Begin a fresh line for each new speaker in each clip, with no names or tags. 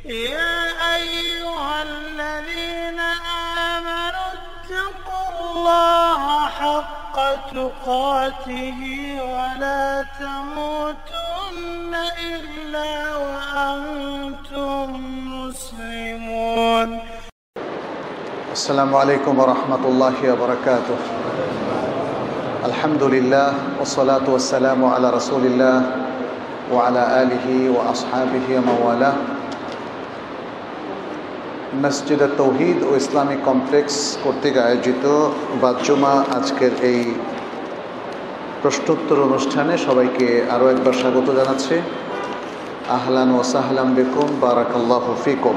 يا أيها الذين آمنوا اتقوا الله حق تقاته ولا تموتن إلا وأنتم مسلمون.
السلام عليكم ورحمة الله وبركاته. الحمد لله والصلاة والسلام على رسول الله وعلى آله وأصحابه ومن والاه. মসজিদ তৌহিদ ও Islamic complex কর্তৃক আয়োজিত বাদজুমা আজকের এই প্রশ্নোত্তর অনুষ্ঠানে সবাইকে আরও একবার স্বাগত জানাচ্ছি। আহলান ও সাহলাম বিকুম, বারাকাল্লাহু ফিকুম।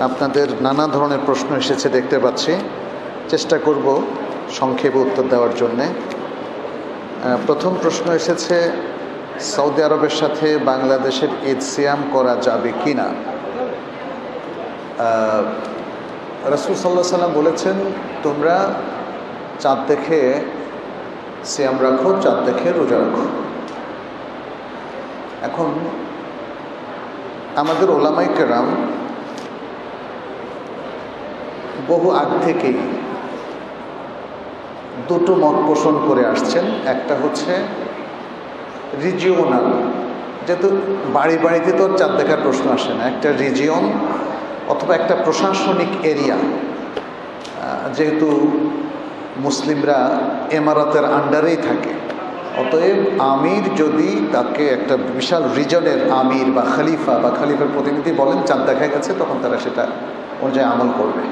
আপনাদের নানা ধরনের প্রশ্ন এসেছে দেখতে পাচ্ছি, চেষ্টা করব সংক্ষেপে উত্তর দেওয়ার জন্যে। প্রথম প্রশ্ন এসেছে, সৌদি আরবের সাথে বাংলাদেশের ঈদ সিয়াম করা যাবে কি না। রাসূল সাল্লাল্লাহু আলাইহি ওয়াসাল্লাম বলেছেন, তোমরা চাঁদ দেখে সিয়াম রাখো, চাঁদ দেখে রোজা রাখো। এখন আমাদের ওলামায়ে কেরাম বহু আগ থেকেই দুটো মত পোষণ করে আসছেন। একটা হচ্ছে রিজিওনাল, যেহেতু বাড়ি বাড়িতে তো চাঁদ দেখার প্রশ্ন আসে না, একটা রিজিয়ন অথবা একটা প্রশাসনিক এরিয়া, যেহেতু মুসলিমরা এমারতের আন্ডারেই থাকে, অতএব আমির যদি তাকে একটা বিশাল রিজনের আমির বা খলিফার প্রতিনিধি বলেন চাঁদ দেখা গেছে, তখন তারা সেটা অনুযায়ী আমল করবে।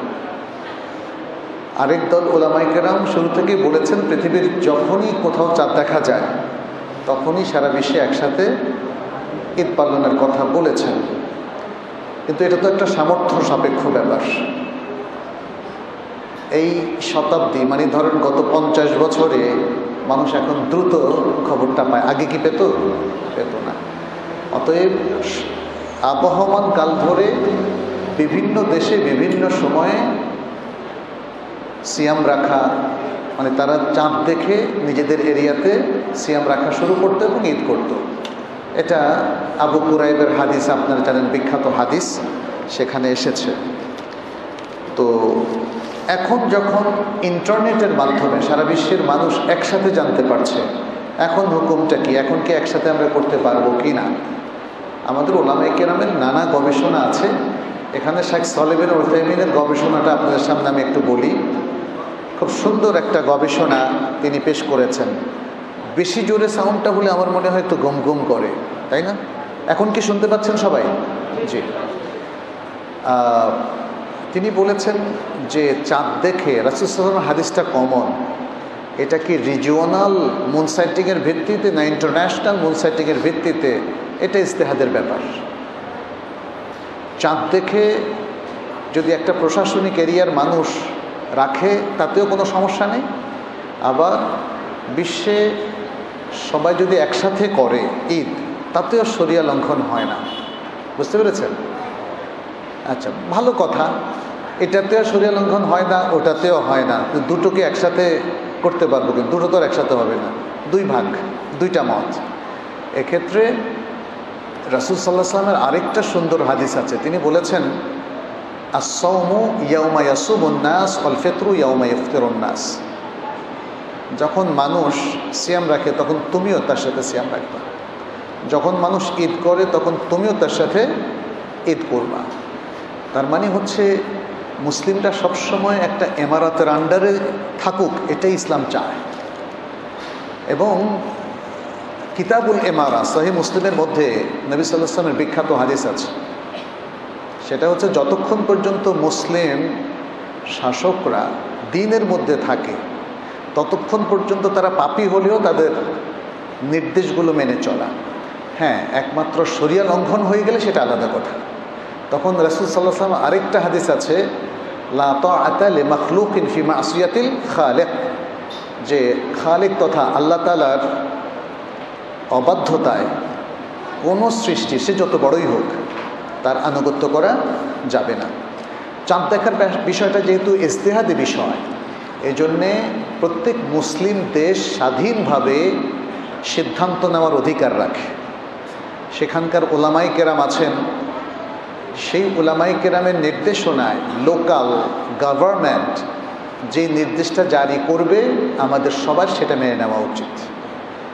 আরেক দল ওলামায়ে কেরাম শুরু থেকেই বলেছেন, পৃথিবীর যখনই কোথাও চাঁদ দেখা যায় তখনই সারা বিশ্বে একসাথে ঈদ পালনের কথা বলেছেন। কিন্তু এটা তো একটা সামর্থ্য সাপেক্ষ ব্যাপার। এই শতাব্দী, মানে ধরেন গত 50 বছরে মানুষ এখন দ্রুত খবরটা পায়, আগে কি পেত না। অতএব আবহমান কাল ধরে বিভিন্ন দেশে বিভিন্ন সময়ে সিয়াম রাখা, মানে তারা চাঁদ দেখে নিজেদের এরিয়াতে সিয়াম রাখা শুরু করতো এবং ঈদ করত। এটা আবু কুরাইবের হাদিস, আপনারা জানেন, বিখ্যাত হাদিস, সেখানে এসেছে। তো এখন যখন ইন্টারনেটের মাধ্যমে সারা বিশ্বের মানুষ একসাথে জানতে পারছে, এখন হুকুমটা কি, এখন কি একসাথে আমরা করতে পারবো কি না। আমাদের ওলামায়ে কেরামের নানা গবেষণা আছে। এখানে শেখ সালেহ বিন উসাইমিনের গবেষণাটা আপনাদের সামনে আমি একটু বলি। খুব সুন্দর একটা গবেষণা তিনি পেশ করেছেন। বেশি জোরে সাউন্ডটা হলে আমার মনে হয় একটু গম গম করে, তাই না? এখন কি শুনতে পাচ্ছেন সবাই? জি। তিনি বলেছেন যে চাঁদ দেখে, রাসূল সাল্লাল্লাহু আলাইহি ওয়াসাল্লাম হাদিসটা কমন, এটা কি রিজিওনাল মুন সাইটিংয়ের ভিত্তিতে না ইন্টারন্যাশনাল মুন সাইটিংয়ের ভিত্তিতে, এটা ইজতিহাদের ব্যাপার। চাঁদ দেখে যদি একটা প্রশাসনিক এরিয়ার মানুষ রাখে তাতেও কোনো সমস্যা নেই, আবার বিশ্বে সবাই যদি একসাথে করে ঈদ, তাতেও শরিয়া লঙ্ঘন হয় না। বুঝতে পেরেছেন? আচ্ছা, ভালো কথা। এটাতেও শরিয়া লঙ্ঘন হয় না, ওটাতেও হয় না, দুটোকে একসাথে করতে পারবো, কিন্তু দুটো তো আর একসাথে হবে না, দুই ভাগ, দুইটা মত। এক্ষেত্রে রাসূল সাল্লাল্লাহু আলাইহি ওয়াসাল্লামের আরেকটা সুন্দর হাদিস আছে। তিনি বলেছেন, আস-সাওমু ইয়াওমা ইয়াসুমুন নাস ওয়াল ফিতরু ইয়াওমা ইফতিরুন নাস। যখন মানুষ সিয়াম রাখে তখন তুমিও তার সাথে সিয়াম রাখবা, যখন মানুষ ঈদ করে তখন তুমিও তার সাথে ঈদ করবা। তার মানে হচ্ছে মুসলিমরা সবসময় একটা এমারাতের আন্ডারে থাকুক, এটাই ইসলাম চায়। এবং কিতাবুল এমারা, সহিহ মুসলিমের মধ্যে নবী সাল্লাল্লাহু আলাইহি ওয়াসাল্লামের বিখ্যাত হাদিস আছে। সেটা হচ্ছে, যতক্ষণ পর্যন্ত মুসলিম শাসকরা দ্বীনের মধ্যে থাকে ততক্ষণ পর্যন্ত তারা পাপী হলেও তাদের নির্দেশগুলো মেনে চলা। হ্যাঁ, একমাত্র শরিয়া লঙ্ঘন হয়ে গেলে সেটা আলাদা কথা। তখন রাসূল সাল্লাল্লাহু আলাইহি ওয়াসাল্লাম আরেকটা হাদিস আছে, লা তাআতা লিমাখলুকিন ফি মাসিয়াতিল খালিক, যে খালিক তথা আল্লাহ তাআলার অবাধ্যতায় কোনো সৃষ্টি, সে যত বড়ই হোক, তার আনুগত্য করা যাবে না। চাঁদ দেখার বিষয়টা যেহেতু ইজতিহাদি বিষয়, এজন্যে প্রত্যেক মুসলিম দেশ স্বাধীনভাবে সিদ্ধান্ত নেওয়ার অধিকার রাখে। সেখানকার ওলামায়ে কেরাম আছেন, সেই উলামায়ে কেরামের নির্দেশনায় লোকাল গভর্নমেন্ট যে নির্দেশটা জারি করবে আমাদের সবার সেটা মেনে নেওয়া উচিত।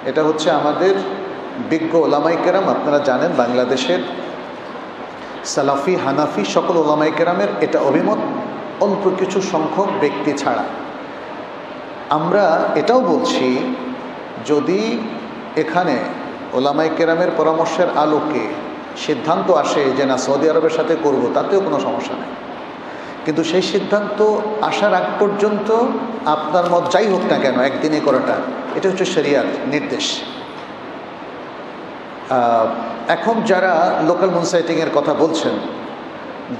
এটা হচ্ছে আমাদের বিজ্ঞ উলামায়ে কেরাম, আপনারা জানেন বাংলাদেশের সালাফি হানাফি সকল উলামায়ে কেরামের এটা অভিমত, অল্প কিছু সংখ্যক ব্যক্তি ছাড়া। আমরা এটাও বলছি যদি এখানে উলামায়ে কেরামের পরামর্শের আলোকে সিদ্ধান্ত আসে যে না সৌদি আরবের সাথে করব, তাতেও কোনো সমস্যা নেই, কিন্তু সেই সিদ্ধান্ত আসার আগ পর্যন্ত আপনার মত যাই হোক না কেন একদিনে করাটা এটা হচ্ছে শরিয়ার নির্দেশ। এখন যারা লোকাল মুনসাইটিংয়ের কথা বলছেন,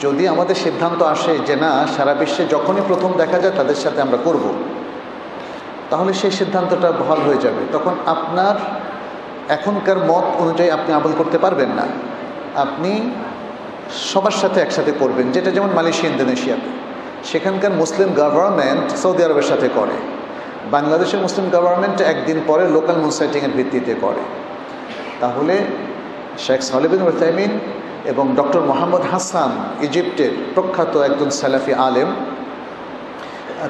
যদি আমাদের সিদ্ধান্ত আসে যে না সারা বিশ্বে যখনই প্রথম দেখা যায় তাদের সাথে আমরা করব, তাহলে সেই সিদ্ধান্তটা বহাল হয়ে যাবে। তখন আপনার এখনকার মত অনুযায়ী আপনি আমল করতে পারবেন না, আপনি সবার সাথে একসাথে করবেন। যেটা যেমন মালয়েশিয়া, ইন্দোনেশিয়াতে সেখানকার মুসলিম গভর্নমেন্ট সৌদি আরবের সাথে করে, বাংলাদেশের মুসলিম গভর্নমেন্ট একদিন পরে লোকাল মুনসাইটিংয়ের ভিত্তিতে করে। তাহলে শেখ সালেহ বিন উসাইমিন এবং ডক্টর মোহাম্মদ হাসান, ইজিপ্টের প্রখ্যাত একজন সালাফি আলেম,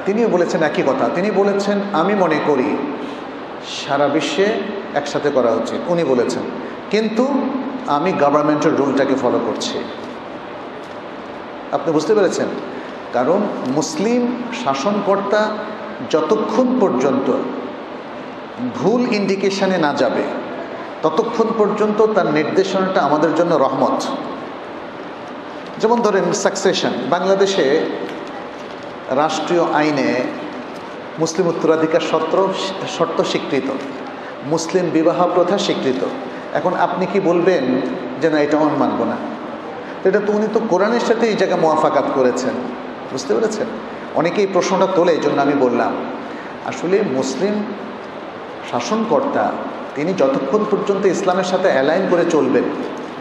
তিনিও বলেছেন একই কথা। তিনি বলেছেন আমি মনে করি সারা বিশ্বে একসাথে করা উচিত, উনি বলেছেন, কিন্তু আমি গভর্নমেন্টের রুলটাকে ফলো করছি। আপনি বুঝতে পেরেছেন? কারণ মুসলিম শাসনকর্তা যতক্ষণ পর্যন্ত ভুল ইন্ডিকেশনে না যাবে ততক্ষণ পর্যন্ত তার নির্দেশনাটা আমাদের জন্য রহমত। যেমন ধরেন সাকসেশন, বাংলাদেশে রাষ্ট্রীয় আইনে মুসলিম উত্তরাধিকার শর্ত স্বীকৃত, মুসলিম বিবাহ প্রথা স্বীকৃত। এখন আপনি কি বলবেন যে না এটা আমি মানব না? এটা তো উনি তো কোরআনের সাথে এই জায়গায় মুআফাকাত করেছেন, বুঝতে পেরেছেন? অনেকেই প্রশ্নটা তোলে, এই জন্য আমি বললাম আসলে মুসলিম শাসনকর্তা তিনি যতক্ষণ পর্যন্ত ইসলামের সাথে অ্যালাইন করে চলবেন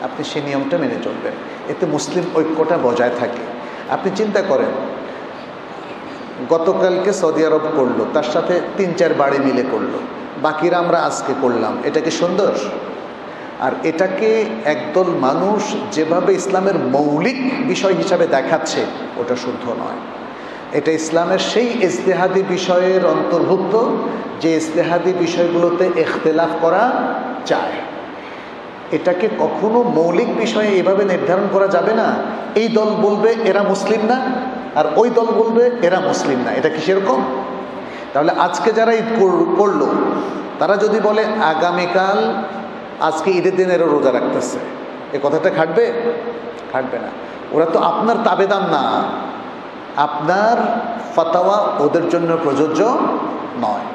আপনি সেই নিয়মটা মেনে চলবেন, এতে মুসলিম ঐক্যটা বজায় থাকে। আপনি চিন্তা করেন গতকালকে সৌদি আরব করলো, তার সাথে 3-4 বাড়ি মিলে করলো, বাকিরা আমরা আজকে করলাম, এটা কি সুন্দর? আর এটাকে একদল মানুষ যেভাবে ইসলামের মৌলিক বিষয় হিসাবে দেখাচ্ছে ওটা শুদ্ধ নয়। এটা ইসলামের সেই ইজতিহাদি বিষয়ের অন্তর্ভুক্ত যে ইজতিহাদি বিষয়গুলোতে ইখতিলাফ করা যায়। এটাকে কখনো মৌলিক বিষয়ে এভাবে নির্ধারণ করা যাবে না, এই দল বলবে এরা মুসলিম না আর ওই দল বলবে এরা মুসলিম না। এটা কি সেরকম? তাহলে আজকে যারা ঈদ করলো তারা যদি বলে আগামীকাল আজকে ঈদের দিন এরা রোজা রাখতেছে, এ কথাটা খাটবে? খাটবে না। ওরা তো আপনার তাবেদার না, আপনার ফাতাওয়া ওদের জন্য প্রযোজ্য নয়।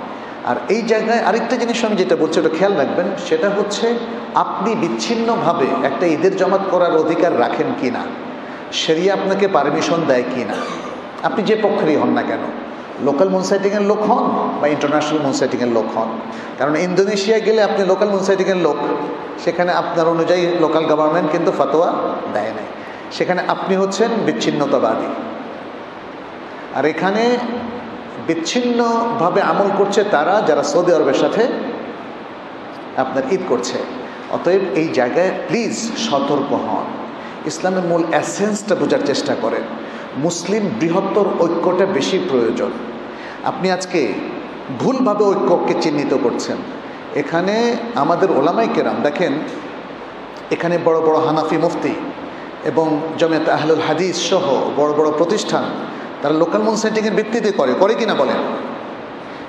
আর এই জায়গায় আরেকটা জিনিস আমি যেটা বলছি ওটা খেয়াল রাখবেন, সেটা হচ্ছে আপনি বিচ্ছিন্নভাবে একটা ঈদের জামাত করার অধিকার রাখেন কি না, শরিয়া আপনাকে পারমিশন দেয় কি না, আপনি যে পক্ষেরই হন না কেন, লোকাল মুনসাইটিংয়ের লোক হন বা ইন্টারন্যাশনাল মুনসাইটিংয়ের লোক হন। কারণ ইন্দোনেশিয়া গেলে আপনি লোকাল মুনসাইটিংয়ের লোক, সেখানে আপনার অনুযায়ী লোকাল গভর্নমেন্ট কিন্তু ফতোয়া দেয় নাই, সেখানে আপনি হচ্ছেন বিচ্ছিন্নতাবাদী। আর এখানে বিচ্ছিন্নভাবে আমল করছে তারা যারা সৌদি আরবের সাথে আপনার ঈদ করছে। অতএব এই জায়গায় প্লিজ সতর্ক হন, ইসলামের মূল এসেন্সটা বোঝার চেষ্টা করেন। মুসলিম বৃহত্তর ঐক্যটা বেশি প্রয়োজন। আপনি আজকে ভুলভাবে ঐক্যকে চিহ্নিত করছেন। এখানে আমাদের ওলামায়ে কেরাম দেখেন, এখানে বড় বড় হানাফি মুফতি এবং জমিয়ত আহলুল হাদিস সহ বড় বড় প্রতিষ্ঠান তারা লোকাল মুনসাইটিংয়ের ভিত্তিতে করে কিনা বলেন?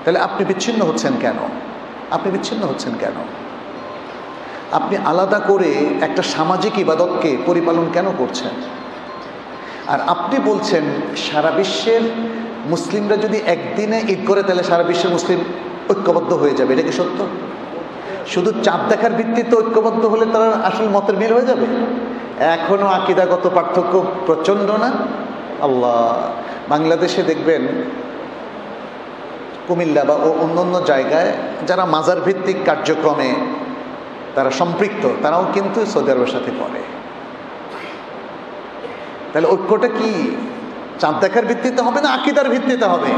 তাহলে আপনি বিচ্ছিন্ন হচ্ছেন কেন? আপনি বিচ্ছিন্ন হচ্ছেন কেন? আপনি আলাদা করে একটা সামাজিক ইবাদতকে পরিপালন কেন করছেন? আর আপনি বলছেন সারা বিশ্বের মুসলিমরা যদি একদিনে ঈদ করে তাহলে সারা বিশ্বের মুসলিম ঐক্যবদ্ধ হয়ে যাবে, এটা কি সত্য? শুধু চাঁদ দেখার ভিত্তিতে ঐক্যবদ্ধ হলে তারা আসল মতের মিল হয়ে যাবে? এখনও আকিদাগত পার্থক্য প্রচণ্ড না? আল্লাহ, বাংলাদেশে দেখবেন কুমিল্লা বা অন্য জায়গায় যারা মাজার ভিত্তিক কার্যক্রমে তারা সম্পৃক্ত, তারাও কিন্তু সৌদি আরবের সাথে করে। তাহলে ঐক্যটা কি চাঁদ দেখার ভিত্তিতে হবে না আকিদার ভিত্তিতে হবে?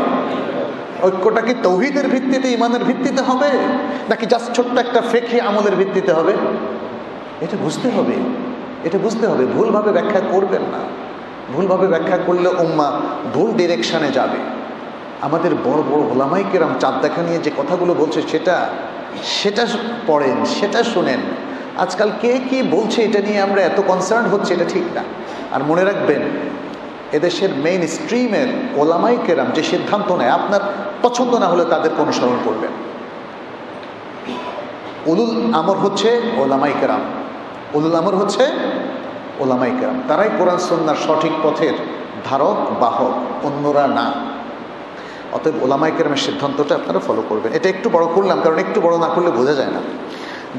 ঐক্যটা কি তৌহিদের ভিত্তিতে, ইমানের ভিত্তিতে হবে, নাকি জাস্ট ছোট্ট একটা ফিকহি আমলের ভিত্তিতে হবে? এটা বুঝতে হবে। এটা বুঝতে হবে। ভুলভাবে ব্যাখ্যা করবেন না। ভুলভাবে ব্যাখ্যা করলে উম্মাহ ভুল ডিরেকশানে যাবে। আমাদের বড় বড় ওলামায়ে কেরাম চাঁদ দেখা নিয়ে যে কথাগুলো বলছে সেটা পড়েন, সেটা শোনেন। আজকাল কে কি বলছে এটা নিয়ে আমরা এত কনসার্ন হচ্ছে, এটা ঠিক না। আর মনে রাখবেন, এদেশের মেইন স্ট্রিমের ওলামায়ে কেরাম যে সিদ্ধান্ত নেয়, আপনার পছন্দ না হলে তাদেরকে অনুসরণ করবেন। উলুল আমর হচ্ছে ওলামায়ে কেরাম, উলুল আমর হচ্ছে ওলামায়ে কেরাম। তারাই কোরআন সুন্নাহর সঠিক পথের ধারক বাহক, অন্যরা না। অতএব ওলামায়ে কেরামের সিদ্ধান্তটা আপনারা ফলো করবেন। এটা একটু বড় করলাম, কারণ একটু বড় না করলে বোঝা যায় না।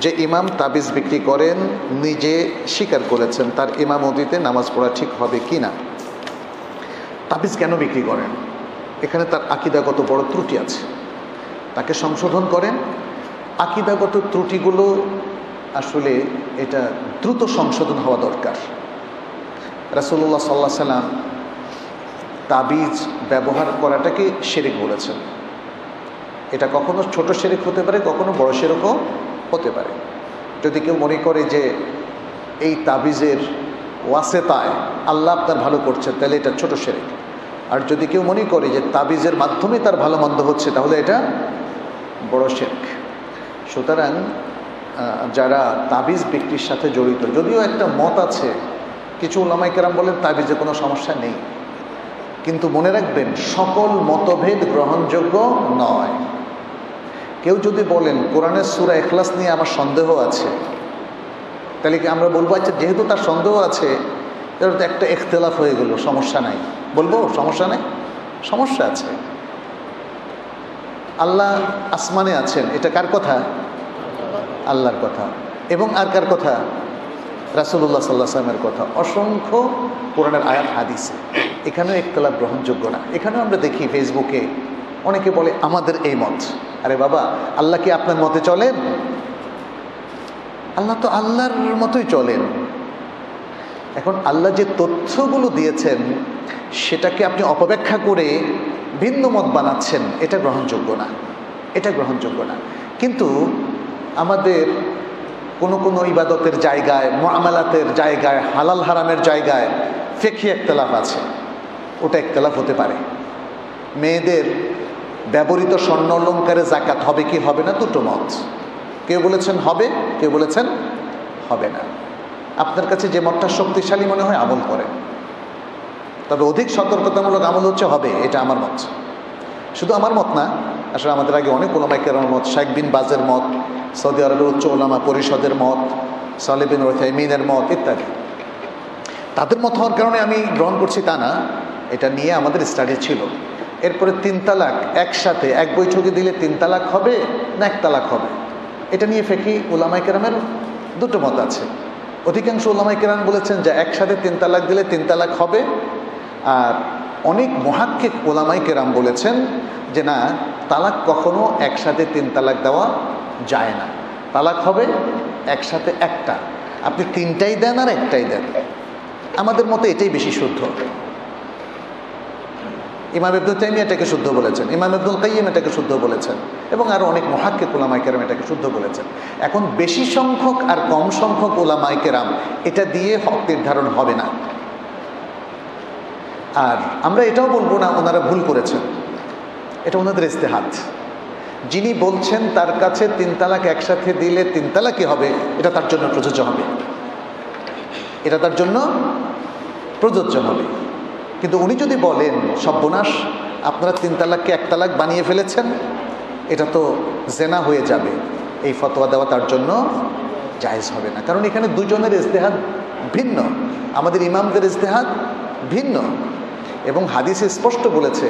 যে ইমাম তাবিজ বিক্রি করেন, নিজে স্বীকার করেছেন তার ইমামতিতে নামাজ পড়া ঠিক হবে কি না। তাবিজ কেন বিক্রি করেন? এখানে তার আকীদাগত বড় ত্রুটি আছে, তাকে সংশোধন করেন। আকীদাগত ত্রুটিগুলো আসলে এটা দ্রুত সংশোধন হওয়া দরকার। রাসূলুল্লাহ সাল্লাল্লাহু আলাইহি সাল্লাম তাবিজ ব্যবহার করাটাকে শিরক বলেছেন। এটা কখনো ছোট শিরক হতে পারে, কখনো বড় শিরকও হতে পারে। যদি কেউ মনে করে যে এই তাবিজের ওয়াসেতায় আল্লাহ আপনার ভালো করছেন, তাহলে এটা ছোট শিরক। আর যদি কেউ মনে করে যে তাবিজের মাধ্যমে তার ভালো মন্দ হচ্ছে, তাহলে এটা বড় শিরক। সুতরাং যারা তাবিজ বিক্রির সাথে জড়িত, যদিও একটা মত আছে, কিছু উলামায়ে কেরাম বলেন তাবিজে কোনো সমস্যা নেই, কিন্তু মনে রাখবেন সকল মতভেদ গ্রহণযোগ্য নয়। কেউ যদি বলেন কোরআনের সূরা ইখলাস নিয়ে আমার সন্দেহ আছে, তাহলে কি আমরা বলবো আচ্ছা যেহেতু তার সন্দেহ আছে তাহলে তো একটা ইখতিলাফ হয়ে গেল, সমস্যা নাই? বলবো সমস্যা নেই? সমস্যা আছে। আল্লাহ আসমানে আছেন, এটা কার কথা? আল্লাহর কথা। এবং আর কার কথা? রাসূলুল্লাহ সাল্লাল্লাহু আলাইহি ওয়াসাল্লামের কথা। অসংখ্য কোরআনের আয়াত হাদিসে, এখানেও ইখতিলাফ গ্রহণযোগ্য না। এখানেও আমরা দেখি ফেসবুকে অনেকে বলে আমাদের এই মত। আরে বাবা, আল্লাহ কি আপনার মতে চলেন? আল্লাহ তো আল্লাহর মতোই চলেন। এখন আল্লাহ যে তথ্যগুলো দিয়েছেন সেটাকে আপনি অপব্যাখ্যা করে ভিন্ন মত বানাচ্ছেন, এটা গ্রহণযোগ্য না, এটা গ্রহণযোগ্য না। কিন্তু আমাদের কোনো কোনো ইবাদতের জায়গায়, মুআমালাতের জায়গায়, হালাল হারামের জায়গায় ফিকহি ইখতিলাফ আছে, ওটা ইখতিলাফ হতে পারে। মেয়েদের ব্যবহৃত স্বর্ণ অলংকারে যাকাত হবে কি হবে না, দুটো মত। কেউ বলেছেন হবে, কেউ বলেছেন হবে না। আপনার কাছে যে মতটা শক্তিশালী মনে হয় আমল করেন, তবে অধিক সতর্কতামূলক আমল হচ্ছে হবে, এটা আমার মত। শুধু আমার মত না, আসলে আমাদের আগে অনেক উলামায়ে কেরামের মত, শাইখ বিন বাজের মত, সৌদি আরবের উচ্চ উলামা পরিষদের মত, সালেহ বিন উসাইমিনের মত ইত্যাদি। তাদের মত হওয়ার কারণে আমি গ্রহণ করছি তা না, এটা নিয়ে আমাদের স্টাডি ছিল। এরপরে 3 তালাক একসাথে এক বৈঠকে দিলে 3 তালাক হবে না 1 তালাক হবে, এটা নিয়ে ফিকহি উলামায়ে কেরামের দুটো মত আছে। অধিকাংশ উলামায়ে কেরাম বলেছেন যে একসাথে 3 তালাক দিলে 3 তালাক হবে, আর অনেক মুহাক্কিক উলামায়ে কেরাম বলেছেন যে না, তালাক কখনো একসাথে 3 তালাক দেওয়া যায় না। তালাক হবে একসাথে একটা, আপনি 3টাই দেন আর 1টাই দেন। আমাদের মতে এটাই বেশি শুদ্ধ। ইমাম ইবনে তাইমিয়া এটাকে শুদ্ধ বলেছেন, ইমাম ইবনুল কাইয়্যিম এটাকে শুদ্ধ বলেছেন, এবং আরও অনেক মুহাক্কিক উলামায়ে কেরাম এটাকে শুদ্ধ বলেছেন। এখন বেশি সংখ্যক আর কম সংখ্যক উলামায়ে কেরাম এটা দিয়ে হক নির্ধারণ হবে না। আর আমরা এটাও বলবো না ওনারা ভুল করেছেন, এটা ওনাদের ইজতিহাদ। যিনি বলছেন তার কাছে 3 তালাক একসাথে দিলে 3 তালাকই হবে, এটা তার জন্য প্রযোজ্য হবে, এটা তার জন্য প্রযোজ্য হবে। কিন্তু উনি যদি বলেন সর্বনাশ, আপনারা 3 তালাককে 1 তালাক বানিয়ে ফেলেছেন, এটা তো জেনা হয়ে যাবে, এই ফতোয়া দেওয়া তার জন্য জায়েজ হবে না। কারণ এখানে দুজনের ইজতিহাদ ভিন্ন, আমাদের ইমামদের ইজতিহাদ ভিন্ন। এবং হাদিসে স্পষ্ট বলেছে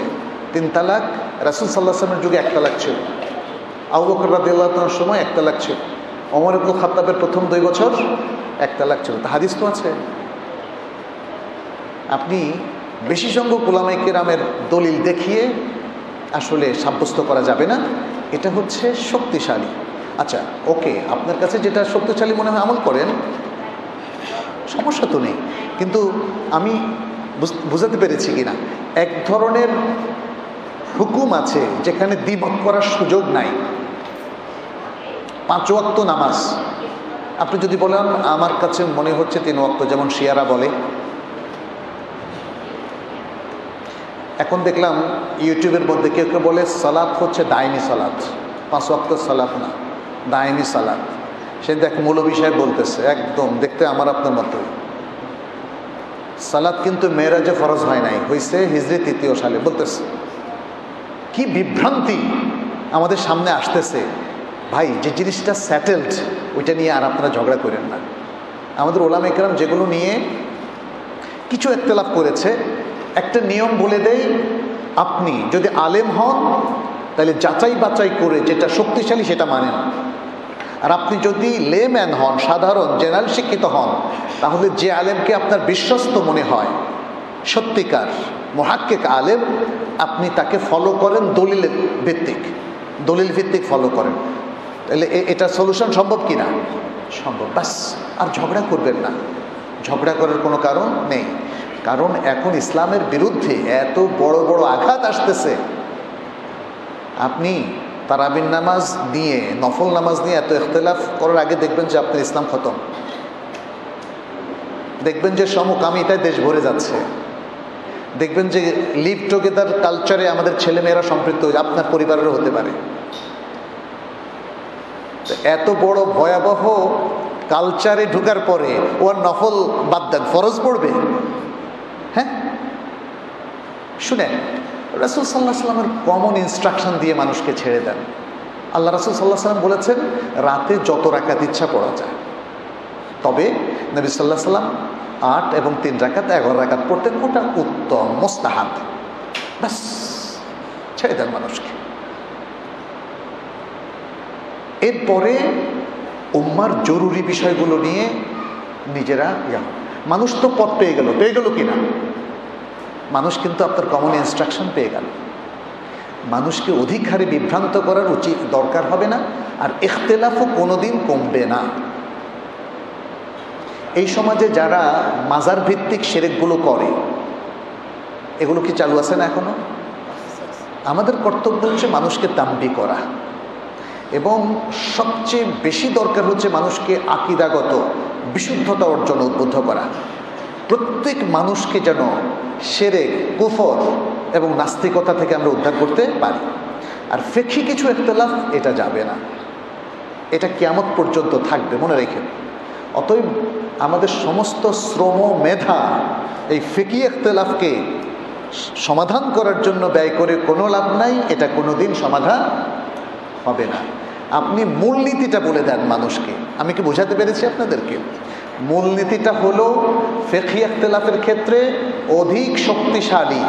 3 তালাক রাসূল সাল্লাল্লাহু আলাইহি ওয়াসাল্লামের যুগে 1 তালাক ছিল, আবু বকর রাদিয়াল্লাহু তাআলার সময় 1 তালাক ছিল, ওমর ইবনুল খাত্তাবের প্রথম 2 বছর 1 তালাক ছিল। তা হাদিস তো আছে। আপনি বেশি সংখ্যক উলামায়ে কেরামের দলিল দেখিয়ে আসলে সাব্যস্ত করা যাবে না, এটা হচ্ছে শক্তিশালী। আচ্ছা ওকে, আপনার কাছে যেটা শক্তিশালী মনে হয় আমল করেন, সমস্যা তো নেই। কিন্তু আমি বুঝাতে পেরেছি কিনা, এক ধরনের হুকুম আছে যেখানে দ্বিমত করার সুযোগ নাই। 5 ওয়াক্ত নামাজ আপনি যদি বলেন আমার কাছে মনে হচ্ছে 3 ওয়াক্ত, যেমন শিয়ারা বলে। এখন দেখলাম ইউটিউবের মধ্যে কেউ কেউ বলে সালাত হচ্ছে দায়মি সালাত, 5 ওয়াক্ত সালাত না, দায়মি সালাত। সে দেখ মৌলভী সাহেব বলতেছে, একদম দেখতে আমার আপনার মতোই। সালাত কিন্তু মেরাজে ফরজ হয় নাই, হয়েছে হিজরি 3য় সালে। বলতেছে কি বিভ্রান্তি আমাদের সামনে আসতেছে। ভাই, যে জিনিসটা সেটেলড ওইটা নিয়ে আর আপনারা ঝগড়া করেন না। আমাদের ওলামা ইকরাম যেগুলো নিয়ে কিছু ইখতিলাফ করেছে, একটা নিয়ম বলে দেই, আপনি যদি আলেম হন তাহলে যাচাই বাছাই করে যেটা শক্তিশালী সেটা মানেন। আর আপনি যদি লেম্যান হন, সাধারণ জেনারেল শিক্ষিত হন, তাহলে যে আলেমকে আপনার বিশ্বস্ত মনে হয়, সত্যিকার মুহাক্কিক আলেম, আপনি তাকে ফলো করেন দলিল ভিত্তিক ফলো করেন। তাহলে এটা সলিউশন সম্ভব কি না? সম্ভব। বাস, আর ঝগড়া করবেন না, ঝগড়া করার কোনো কারণ নেই। কারণ এখন ইসলামের বিরুদ্ধে এত বড় বড় আঘাত আসতেছে। আপনি তারাবির নামাজ নিয়ে, নফল নামাজ নিয়ে এত ইখতিলাফ করার আগে দেখবেন যে আপনার ইসলাম খতম। দেখবেন যে সমকামিতায় দেশ ভরে যাচ্ছে। দেখবেন যে লিভ টুগেদার কালচারে আমাদের ছেলেমেয়েরা সম্পৃক্ত, আপনার পরিবারেরও হতে পারে। এত বড় ভয়াবহ কালচারে ঢুকার পরে ও আর নফল বাদ দেন, ফরজ পড়বে? হ্যাঁ, শুনেন, রাসূল সাল্লাল্লাহু আলাইহি ওয়াসাল্লামের কমন ইনস্ট্রাকশন দিয়ে মানুষকে ছেড়ে দেন। আল্লাহ রাসূল সাল্লাল্লাহু আলাইহি ওয়াসাল্লাম বলেছেন রাতে যত রাকাত ইচ্ছা পড়া যায়, তবে নবী সাল্লাল্লাহু আলাইহি ওয়াসাল্লাম 8 এবং 3 রাকাত 11 রাকাত পড়তেন, ওটা উত্তম মুস্তাহাব। বাস, ছেড়ে দেন মানুষকে। এরপরে উম্মার জরুরি বিষয়গুলো নিয়ে নিজেরা মানুষ তো পথ পেয়ে গেল কিনা? মানুষ কিন্তু আপনার কমন ইনস্ট্রাকশন পেয়ে গেল। মানুষকে অধিক হারে বিভ্রান্ত করার উচিত দরকার হবে না, আর ইখতিলাফও কোনোদিন কমবে না। এই সমাজে যারা মাজার ভিত্তিক শিরকগুলো করে, এগুলো কি চালু আছে না এখনো? আমাদের কর্তব্য হচ্ছে মানুষকে তাম্বিহ করা, এবং সবচেয়ে বেশি দরকার হচ্ছে মানুষকে আকীদাগত বিশুদ্ধতা অর্জন উদ্বুদ্ধ করা। প্রত্যেক মানুষকে যেন শিরক, কুফর এবং নাস্তিকতা থেকে আমরা উদ্ধার করতে পারি। আর ফিকহি কিছু ইখতিলাফ এটা যাবে না, এটা কিয়ামত পর্যন্ত থাকবে, মনে রেখেন। অতএব আমাদের সমস্ত শ্রম মেধা এই ফিকহি ইখতিলাফকে সমাধান করার জন্য ব্যয় করে কোনো লাভ নাই, এটা কোনোদিন সমাধান হবে না। আপনি মূলনীতিটা বলে দেন মানুষকে। আমি কি বোঝাতে পেরেছি আপনাদেরকে? মূলনীতিটা হলো ফিকহি ইখতিলাফের ক্ষেত্রে অধিক শক্তিশালী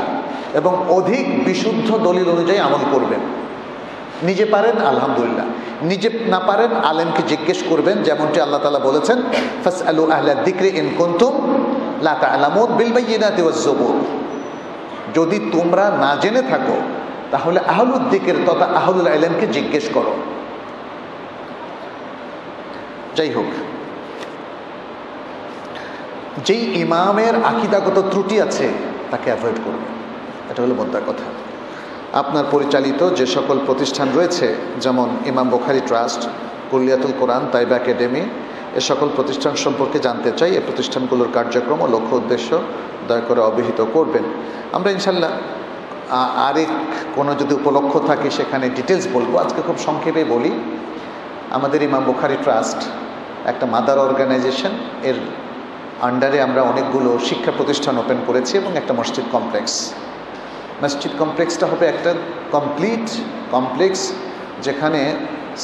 এবং অধিক বিশুদ্ধ দলিল অনুযায়ী আমল করবেন। নিজে পারেন আলহামদুলিল্লাহ, নিজে না পারেন আলেমকে জিজ্ঞেস করবেন, যেমনটি আল্লাহ তাআলা বলেছেন ফাসআলু আহলা যিকরি ইন কুনতুম লা তা'লামুন বিল বায়িনাতি ওয়াজ যুবুর। যদি তোমরা না জেনে থাকো তাহলে আহলুদ যিকর তথা আহলুল ইলমকে জিজ্ঞেস করো। যাই হোক, যেই ইমামের আকীদাগত ত্রুটি আছে তাকে অ্যাভয়েড করবে, এটা হলো মোদ্দা কথা। আপনার পরিচালিত যে সকল প্রতিষ্ঠান রয়েছে, যেমন ইমাম বুখারী ট্রাস্ট, কুল্লিয়াতুল কোরআন, তাইবা একাডেমি, এ সকল প্রতিষ্ঠান সম্পর্কে জানতে চাই। এই প্রতিষ্ঠানগুলোর কার্যক্রম ও লক্ষ্য উদ্দেশ্য দয়া করে অবহিত করবেন। আমরা ইনশাল্লাহ আরেক কোনো যদি উপলক্ষ থাকে সেখানে ডিটেলস বলবো। আজকে খুব সংক্ষেপে বলি। আমাদের ইমাম বুখারী ট্রাস্ট একটা মাদার অর্গানাইজেশন, এর আন্ডারে আমরা অনেকগুলো শিক্ষা প্রতিষ্ঠান ওপেন করেছি এবং একটা মসজিদ কমপ্লেক্স। মসজিদ কমপ্লেক্সটা হবে একটা কমপ্লিট কমপ্লেক্স, যেখানে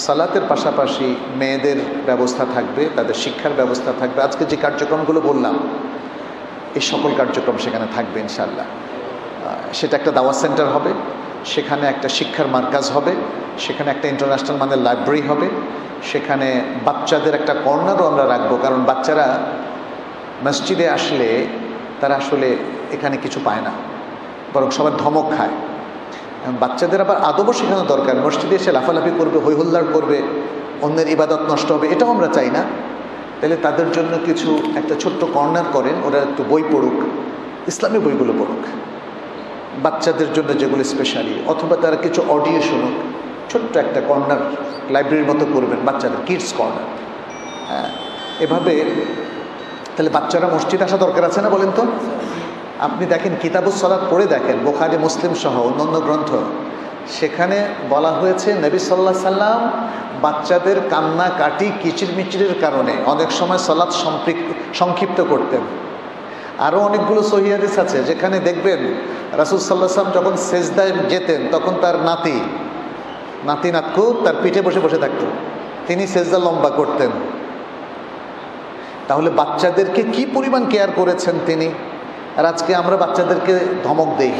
সালাতের পাশাপাশি মেয়েদের ব্যবস্থা থাকবে, তাদের শিক্ষার ব্যবস্থা থাকবে। আজকে যে কার্যক্রমগুলো বললাম এই সকল কার্যক্রম সেখানে থাকবে ইনশাআল্লাহ। সেটা একটা দাওয়াত সেন্টার হবে, সেখানে একটা শিক্ষার মার্কাজ হবে, সেখানে একটা ইন্টারন্যাশনাল মানের লাইব্রেরি হবে, সেখানে বাচ্চাদের একটা কর্নারও আমরা রাখবো। কারণ বাচ্চারা মসজিদে আসলে তারা আসলে এখানে কিছু পায় না, বরং সবার ধমক খায়। বাচ্চাদের আবার আদবও শেখানো দরকার। মসজিদে এসে লাফালাফি করবে, হইহুল্লাড় করবে, অন্যের ইবাদত নষ্ট হবে, এটাও আমরা চাই না। তাহলে তাদের জন্য কিছু একটা ছোট্ট কর্নার করেন, ওরা একটু বই পড়ুক, ইসলামী বইগুলো পড়ুক, বাচ্চাদের জন্য যেগুলো স্পেশালি, অথবা তারা কিছু অডিও শুনুক। ছোট্ট একটা কর্নার লাইব্রেরির মতো করবেন, বাচ্চাদের কিডস কর্নার। হ্যাঁ, এভাবে তাহলে বাচ্চারা মসজিদ আসা দরকার আছে না বলেন তো? আপনি দেখেন কিতাবুস সালাত পড়ে দেখেন, বুখারী মুসলিম সহ অন্যান্য গ্রন্থ, সেখানে বলা হয়েছে নবী সাল্লাল্লাহু আলাইহি সাল্লাম বাচ্চাদের কান্নাকাটি কিচিরমিচিরের কারণে অনেক সময় সালাত সংক্ষিপ্ত করতেন। আরও অনেকগুলো সহিহ হাদিস আছে যেখানে দেখবেন রাসূল সাল্লাল্লাহু আলাইহি সাল্লাম যখন সেজদায় যেতেন তখন তার নাতকু তার পিঠে বসে বসে থাকতো, তিনি সেজদা লম্বা করতেন। তাহলে বাচ্চাদেরকে কি পরিমাণ কেয়ার করেছেন তিনি। আর আজকে আমরা বাচ্চাদেরকে ধমক দেই।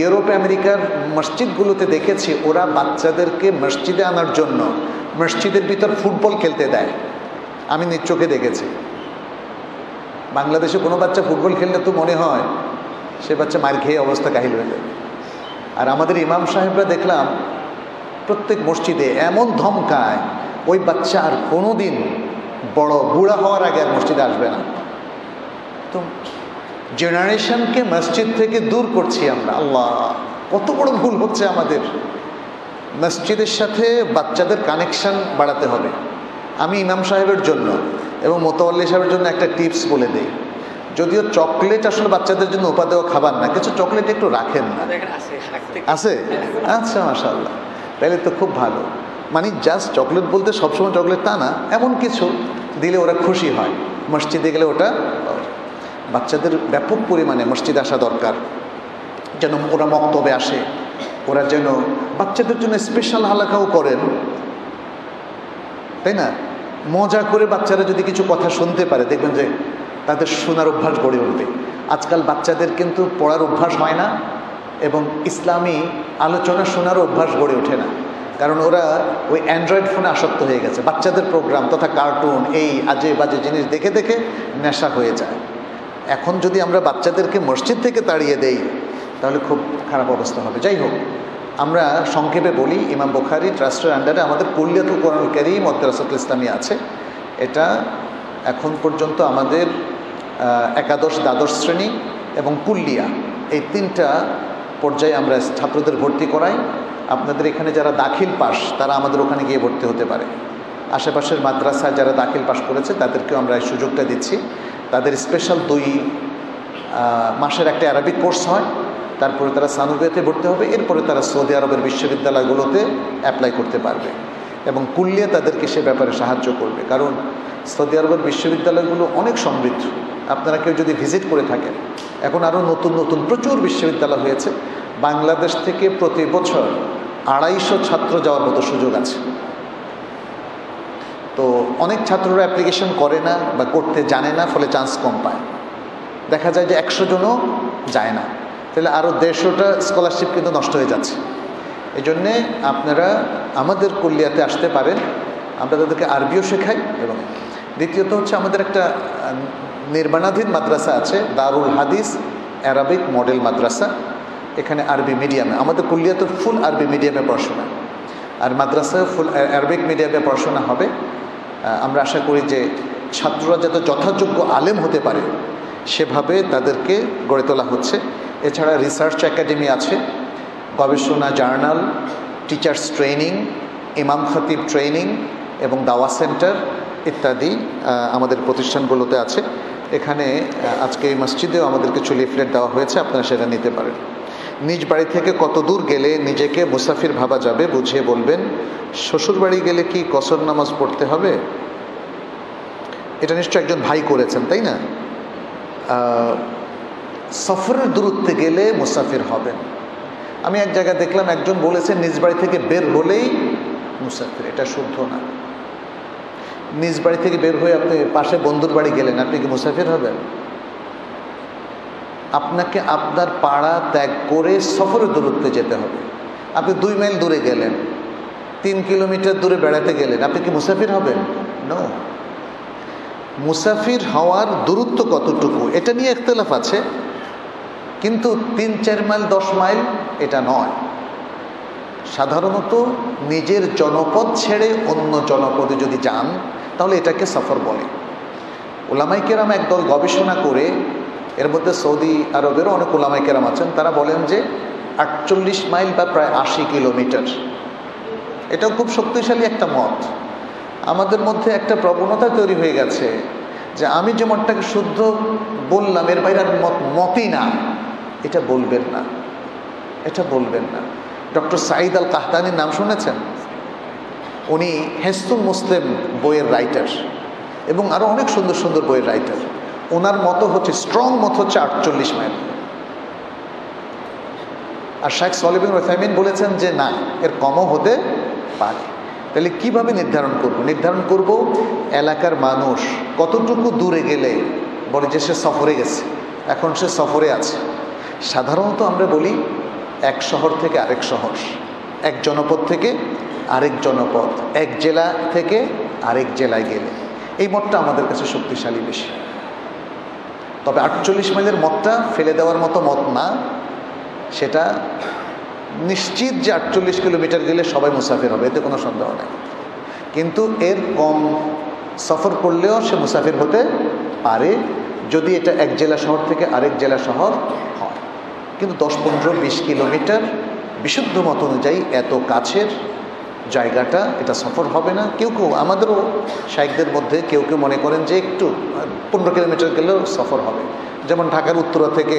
ইউরোপ আমেরিকার মসজিদগুলোতে দেখেছি ওরা বাচ্চাদেরকে মসজিদে আনার জন্য মসজিদের ভিতর ফুটবল খেলতে দেয়, আমি নিজ চোখে দেখেছি। বাংলাদেশে কোনো বাচ্চা ফুটবল খেললে তো মনে হয় সে বাচ্চা মার খেয়ে অবস্থা কাহিল হয়ে যায়। আর আমাদের ইমাম সাহেবরা দেখলাম প্রত্যেক মসজিদে এমন ধমকায় ওই বাচ্চা আর কোনো দিন বড় বুড়া হওয়ার আগে আর মসজিদে আসবে না। তো জেনারেশনকে মসজিদ থেকে দূর করছি আমরা। আল্লাহ, কত বড় ভুল হচ্ছে আমাদের। মসজিদের সাথে বাচ্চাদের কানেকশন বাড়াতে হবে। আমি ইমাম সাহেবের জন্য এবং মোতাওয়াল্লি সাহেবের জন্য একটা টিপস বলে দিই। যদিও চকলেট আসলে বাচ্চাদের জন্য উপাদেয় খাবার না, কিছু চকলেট একটু রাখেন না। আছে? আচ্ছা, মাশাআল্লাহ, তাহলে তো খুব ভালো। মানে জাস্ট চকলেট বলতে সবসময় চকলেট তা না, এমন কিছু দিলে ওরা খুশি হয়। মসজিদে গেলে ওটা বাচ্চাদের ব্যাপক পরিমাণে মসজিদে আসা দরকার, যেন ওরা মক্তবে আসে, ওরা যেন বাচ্চাদের জন্য স্পেশাল হালাকাও করেন, তাই না? মজা করে বাচ্চারা যদি কিছু কথা শুনতে পারে দেখবেন যে তাদের শোনার অভ্যাস গড়ে উঠবে। আজকাল বাচ্চাদের কিন্তু পড়ার অভ্যাস হয় না এবং ইসলামী আলোচনা শোনারও অভ্যাস গড়ে ওঠে না, কারণ ওরা ওই অ্যান্ড্রয়েড ফোনে আসক্ত হয়ে গেছে। বাচ্চাদের প্রোগ্রাম তথা কার্টুন এই আজে বাজে জিনিস দেখে দেখে নেশা হয়ে যায়। এখন যদি আমরা বাচ্চাদেরকে মসজিদ থেকে তাড়িয়ে দেই তাহলে খুব খারাপ অবস্থা হবে। যাই হোক, আমরা সংক্ষেপে বলি, ইমাম বুখারী ট্রাস্টের আন্ডারে আমাদের কুল্লিয়াতুল কোরআনুল কারীম মাদ্রাসাতুল ইসলামিয়া আছে। এটা এখন পর্যন্ত আমাদের একাদশ দ্বাদশ শ্রেণী এবং কুল্লিয়া এই তিনটা পর্যায়ে আমরা ছাত্রদের ভর্তি করাই। আপনাদের এখানে যারা দাখিল পাস তারা আমাদের ওখানে গিয়ে ভর্তি হতে পারে। আশেপাশের মাদ্রাসায় যারা দাখিল পাস করেছে তাদেরকেও আমরা এই সুযোগটা দিচ্ছি। তাদের স্পেশাল 2 মাসের একটা অ্যারাবিক কোর্স হয়, তারপরে তারা সানুবিয়াতে ভর্তি হবে, এরপরে তারা সৌদি আরবের বিশ্ববিদ্যালয়গুলোতে অ্যাপ্লাই করতে পারবে এবং কুল্লিয়া তাদেরকে সে ব্যাপারে সাহায্য করবে। কারণ সৌদি আরবের বিশ্ববিদ্যালয়গুলো অনেক সমৃদ্ধ। আপনারা কেউ যদি ভিজিট করে থাকেন, এখন আরও নতুন নতুন প্রচুর বিশ্ববিদ্যালয় হয়েছে। বাংলাদেশ থেকে প্রতি বছর 250 ছাত্র যাওয়ার মতো সুযোগ আছে। তো অনেক ছাত্ররা অ্যাপ্লিকেশন করে না বা করতে জানে না, ফলে চান্স কম পায়। দেখা যায় যে 100 জনও যায় না, তাহলে আরও 150টা স্কলারশিপ কিন্তু নষ্ট হয়ে যাচ্ছে। এই জন্যে আপনারা আমাদের কুল্লিয়াতে আসতে পারেন, আমরা তাদেরকে আরবিও শেখাই। এবং দ্বিতীয়ত হচ্ছে আমাদের একটা নির্মাণাধীন মাদ্রাসা আছে, দারুল হাদিস অ্যারাবিক মডেল মাদ্রাসা। এখানে আরবি মিডিয়ামে, আমাদের কুল্লিয়াতে ফুল আরবি মিডিয়ামে পড়াশোনা, আর মাদ্রাসায় ফুল আরবিক মিডিয়ামে পড়াশোনা হবে। আমরা আশা করি যে ছাত্ররা যাতে যথাযোগ্য আলেম হতে পারে সেভাবে তাদেরকে গড়ে তোলা হচ্ছে। এছাড়া রিসার্চ একাডেমি আছে, গবেষণা জার্নাল, টিচার্স ট্রেনিং, ইমাম খতিব ট্রেনিং এবং দাওয়া সেন্টার ইত্যাদি আমাদের প্রতিষ্ঠানগুলোতে আছে। এখানে আজকে এই মসজিদেও আমাদেরকে কিছু লিফলেট দেওয়া হয়েছে, আপনারা সেটা নিতে পারেন। নিজ বাড়ি থেকে কত দূর গেলে নিজেকে মুসাফির ভাবা যাবে বুঝিয়ে বলবেন। শ্বশুর বাড়ি গেলে কি কসর নামাজ পড়তে হবে? এটা নিশ্চয় একজন ভাই করেছেন, তাই না? সফরের দূরত্বে গেলে মুসাফির হবেন। আমি এক জায়গায় দেখলাম একজন বলেছেন নিজ বাড়ি থেকে বের হলেই মুসাফির। এটা শুদ্ধ না। নিজ বাড়ি থেকে বের হয়ে আপনি পাশে বন্ধুর বাড়ি গেলেন, আপনি কি মুসাফির হবেন? আপনাকে আপনার পাড়া ত্যাগ করে সফরের দূরত্বে যেতে হবে। আপনি 2 মাইল দূরে গেলেন, 3 কিলোমিটার দূরে বেড়াতে গেলেন, আপনি কি মুসাফির হবেন? নো। মুসাফির হওয়ার দূরত্ব কতটুকু এটা নিয়ে ইখতিলাফ আছে, কিন্তু 3-4 মাইল 10 মাইল এটা নয়। সাধারণত নিজের জনপদ ছেড়ে অন্য জনপদে যদি যান তাহলে এটাকে সফর বলে। উলামায়ে কেরাম একদল গবেষণা করে, এর মধ্যে সৌদি আরবেরও অনেক উলামায়ে কেরাম আছেন, তারা বলেন যে 48 মাইল বা প্রায় 80 কিলোমিটার। এটাও খুব শক্তিশালী একটা মত। আমাদের মধ্যে একটা প্রবণতা তৈরি হয়ে গেছে যে আমি যে মতটাকে শুদ্ধ বললাম এর বাইরে আর মতই না, এটা বলবেন না, এটা বলবেন না। ডক্টর সাঈদ আল কাহতানির নাম শুনেছেন? উনি হেসতুল মুসলিম বইয়ের রাইটার এবং আরও অনেক সুন্দর সুন্দর বইয়ের রাইটার। ওনার মতো হচ্ছে, স্ট্রং মত হচ্ছে 48 মাইল। আর শেখ সালেহ বিন উসাইমিন বলেছেন যে না, এর কমও হতে পারে। তাহলে কিভাবে নির্ধারণ করব? নির্ধারণ করব এলাকার মানুষ কতটুকু দূরে গেলে বলে যে সে সফরে গেছে, এখন সে সফরে আছে। সাধারণত আমরা বলি এক শহর থেকে আরেক শহর, এক জনপদ থেকে আরেক জনপদ, এক জেলা থেকে আরেক জেলায় গেলে, এই মতটা আমাদের কাছে শক্তিশালী বেশি। তবে 48 মাইলের মতটা ফেলে দেওয়ার মতো মত না, সেটা নিশ্চিত যে 48 কিলোমিটার গেলে সবাই মুসাফির হবে, এতে কোনো সন্দেহ নেই। কিন্তু এর কম সফর করলেও সে মুসাফির হতে পারে যদি এটা এক জেলা শহর থেকে আরেক জেলা শহর হয়। কিন্তু 10, 15, 20 কিলোমিটার বিশুদ্ধ মত অনুযায়ী এত কাছের জায়গাটা এটা সফর হবে না। কেউ কেউ আমাদেরও শাইখদের মধ্যে কেউ কেউ মনে করেন যে একটু 15 কিলোমিটার গেলেও সফর হবে। যেমন ঢাকার উত্তরা থেকে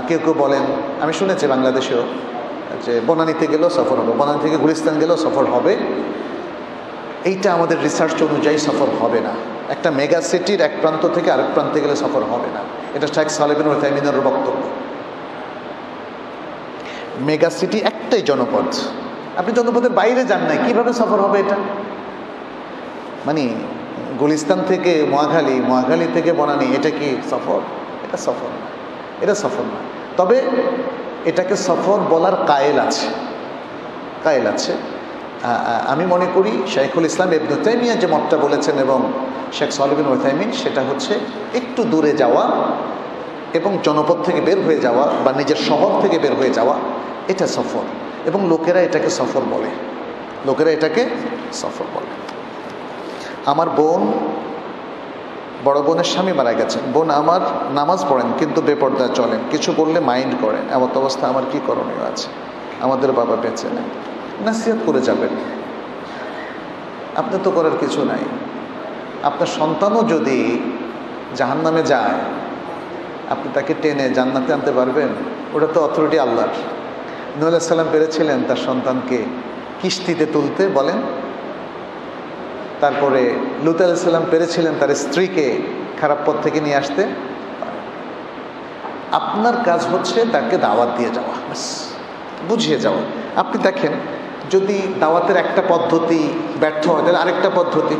কেউ কেউ বলেন, আমি শুনেছি বাংলাদেশেও, যে বনানীতে গেলেও সফর হবে, বনানী থেকে গুলিস্তান গেলেও সফর হবে। এইটা আমাদের রিসার্চ অনুযায়ী সফর হবে না। একটা মেগা সিটির এক প্রান্ত থেকে আরেক প্রান্তে গেলে সফর হবে না, এটা শেখ সালেহ বিন উসাইমিনের বক্তব্য। মেগা সিটি একটাই জনপদ, আপনি জনপদের বাইরে যান নাই, কিভাবে সফর হবে এটা? মানে গুলিস্তান থেকে মহাখালী, মহাখালী থেকে বনানী, এটা কি সফর? এটা সফর না, এটা সফর না। তবে এটাকে সফর বলার কায়েল আছে, কায়েল আছে। আমি মনে করি শাইখুল ইসলাম ইবনে তাইমিয়া যে মতটা বলেছেন এবং শেখ সালেহ বিন উসাইমিন, সেটা হচ্ছে একটু দূরে যাওয়া এবং জনপদ থেকে বের হয়ে যাওয়া বা নিজের শহর থেকে বের হয়ে যাওয়া, এটা সফর। এবং লোকেরা এটাকে সফর বলে, লোকেরা এটাকে সফর বলে। আমার বোন, বড় বোনের স্বামী মারা গেছেন। বোন আমার নামাজ পড়েন কিন্তু বেপর্দা চলেন, কিছু বললে মাইন্ড করেন, এমত অবস্থা আমার কি করণীয় আছে? আমাদের বাবা বেঁচে নেই। নাসিহত করে যাবেন, আপনার তো করার কিছু নাই। আপনার সন্তানও যদি জাহান্নামে যায়, আপনি তাকে টেনে জান্নাতে আনতে পারবেন? ওটা তো অথরিটি আল্লাহর। নূহ আলাইহিস সালাম পেরেছিলেন তার সন্তানকে কিস্তিতে তুলতে, বলেন। তারপরে লূত আলাইহিস সালাম পেরেছিলেন তার স্ত্রীকে খারাপ পথ থেকে নিয়ে আসতে। আপনার কাজ হচ্ছে তাকে দাওয়াত দিয়ে যাওয়া, বাস, বুঝিয়ে যাওয়া। আপনি দেখেন, যদি দাওয়াতের একটা পদ্ধতি ব্যর্থ হয় তাহলে আরেকটা পদ্ধতি,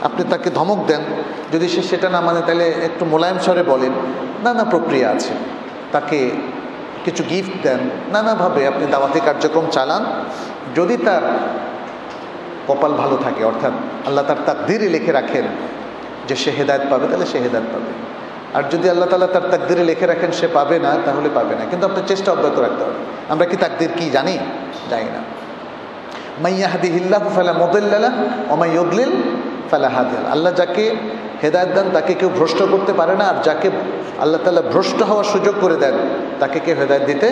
আপনি তাকে ধমক দেন, যদি সে সেটা না মানে তাহলে একটু মোলায়েম স্বরে বলেন, নানা প্রক্রিয়া আছে। তাকে কিছু গিফট দেন, নানাভাবে আপনি দাওয়াতি কার্যক্রম চালান। যদি তার কপাল ভালো থাকে, অর্থাৎ আল্লাহ তার তাকদীরে লিখে রাখেন যে সে হেদায়েত পাবে, তাহলে সে হেদায়েত পাবে। আর যদি আল্লাহ তাআলা তার তাকদীরে লিখে রাখেন সে পাবে না, তাহলে পাবে না। কিন্তু আপনার চেষ্টা অব্যাহত রাখতে হবে। আমরা কি তাকদীর কি জানি? জানি না। মান ইয়াহদিহিল্লাহু ফালা মুদিল্লা লাহু ওয়া মান ইউদ্লিল ফালা হাদিয়া লাহু। আল্লাহ যাকে হেদায়েত দেন তাকে কেউ ভ্রষ্ট করতে পারে না, আর যাকে আল্লাহ তাআলা ভ্রষ্ট হওয়ার সুযোগ করে দেন তাকে কেউ হেদায়েত দিতে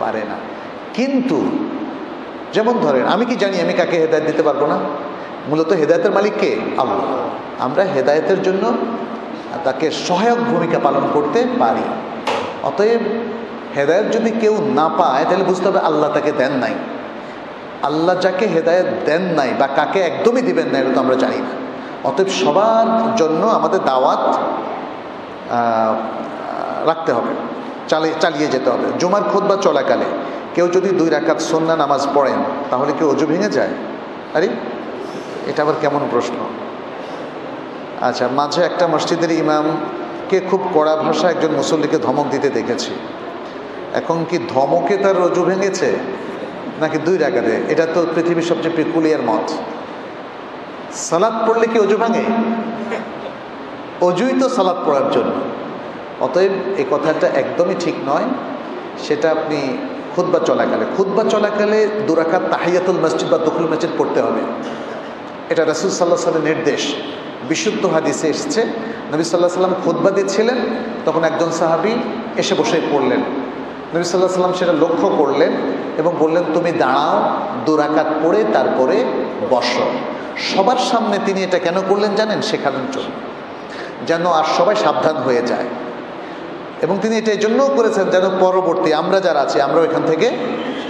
পারে না। কিন্তু যেমন ধরেন, আমি কি জানি আমি কাকে হেদায়েত দিতে পারবো না? মূলত হেদায়েতের মালিক কে? আল্লাহ। আমরা হেদায়েতের জন্য তাকে সহায়ক ভূমিকা পালন করতে পারি। অতএব হেদায়েত যদি কেউ না পায় তাহলে বুঝতে হবে আল্লাহ তাকে দেন নাই। আল্লাহ যাকে হেদায়েত দেন নাই বা কাকে একদমই দিবেন না, এটা তো আমরা জানি না। অতএব সবার জন্য আমাদের দাওয়াত রাখতে হবে, চালিয়ে যেতে হবে। জুমার খুতবা চলাকালে কেউ যদি 2 রাকাত সুন্নাহ নামাজ পড়েন, তাহলে কি ওযু ভেঙে যায়? আরে এটা আবার কেমন প্রশ্ন? আচ্ছা, মাঝে একটা মসজিদের ইমামকে খুব কড়া ভাষা একজন মুসল্লিকে ধমক দিতে দেখেছি। এখন কি ধমকে তার ওযু ভেঙেছে নাকি 2 রাকাতে? এটা তো পৃথিবীর সবচেয়ে পেকুলিয়ার মত। সালাত পড়লে কি ওযু ভাঙে? ওযুই তো সালাত পড়ার জন্য। অতএব এই কথাটা একদমই ঠিক নয়। সেটা আপনি খুতবা চলাকালে 2 রাকাত তাহিয়াতুল মসজিদ বা দুখুল মসজিদ পড়তে হবে। এটা রাসূল সাল্লাল্লাহু আলাইহি ওয়াসাল্লামের নির্দেশ, বিশুদ্ধ হাদিসে এসেছে। নবী সাল্লাল্লাহু আলাইহি ওয়াসাল্লাম খুতবা দিচ্ছিলেন, তখন একজন সাহাবী এসে বসে পড়লেন। নবী সাল্লাল্লাহু আলাইহি ওয়াসাল্লাম সেটা লক্ষ্য করলেন এবং বললেন, তুমি দাঁড়াও, 2 রাকাত পড়ে তারপরে বসো। সবার সামনে তিনি এটা কেন করলেন জানেন? শেখানোর জন্য, যেন আর সবাই সাবধান হয়ে যায়। এবং তিনি এটা এই জন্যও করেছেন যেন পরবর্তী আমরা যারা আছি আমরাও এখান থেকে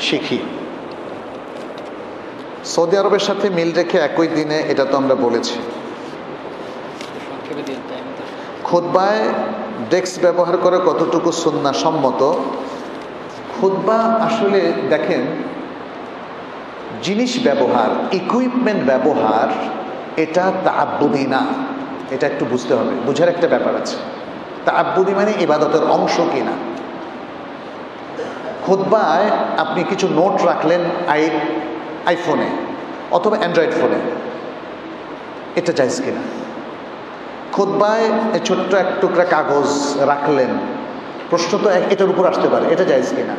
শিখি। সৌদি আরবের সাথে মিল রেখে একই দিনে, এটা তো আমরা বলেছি। খুতবায় ডেস্ক ব্যবহার করে কতটুকু সুন্নাহ সম্মত? খুতবা আসলে দেখেন, জিনিস ব্যবহার, ইকুইপমেন্ট ব্যবহার, এটা তাআব্বুদি না। এটা একটু বুঝতে হবে, বুঝার একটা ব্যাপার আছে। তাআব্বুদি মানে ইবাদতের অংশ কিনা। খুতবায় আপনি কিছু নোট রাখলেন আইফোনে অথবা অ্যান্ড্রয়েড ফোনে, এটা জায়েজ কিনা? খুতবায় ছোট্ট এক টুকরা কাগজ রাখলেন, প্রশ্ন তো এটার উপর আসতে পারে, এটা জায়েজ কিনা?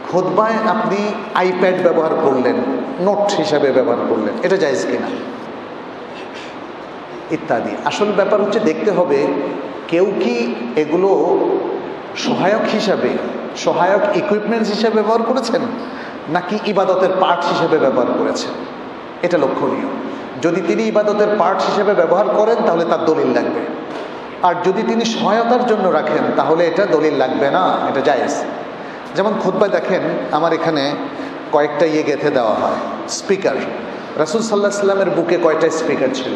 খুতবায় আপনি আইপ্যাড ব্যবহার করলেন, নোট হিসাবে ব্যবহার করলেন, এটা জায়েজ কিনা? ইত্যাদি। আসল ব্যাপার হচ্ছে দেখতে হবে কেউ কি এগুলো সহায়ক হিসাবে, সহায়ক ইকুইপমেন্টস হিসাবে ব্যবহার করেছেন নাকি ইবাদতের পার্টস হিসেবে ব্যবহার করেছেন, এটা লক্ষণীয়। যদি তিনি ইবাদতের পার্টস হিসেবে ব্যবহার করেন তাহলে তার দলিল লাগবে, আর যদি তিনি সহায়তার জন্য রাখেন তাহলে এটা দলিল লাগবে না, এটা জায়েজ। যেমন খুতবায় দেখেন আমার এখানে কয়েকটা গেঁথে দেওয়া হয় স্পিকার। রাসূল সাল্লাল্লাহু আলাইহি ওয়াসাল্লামের বুকে কয়টা স্পিকার ছিল?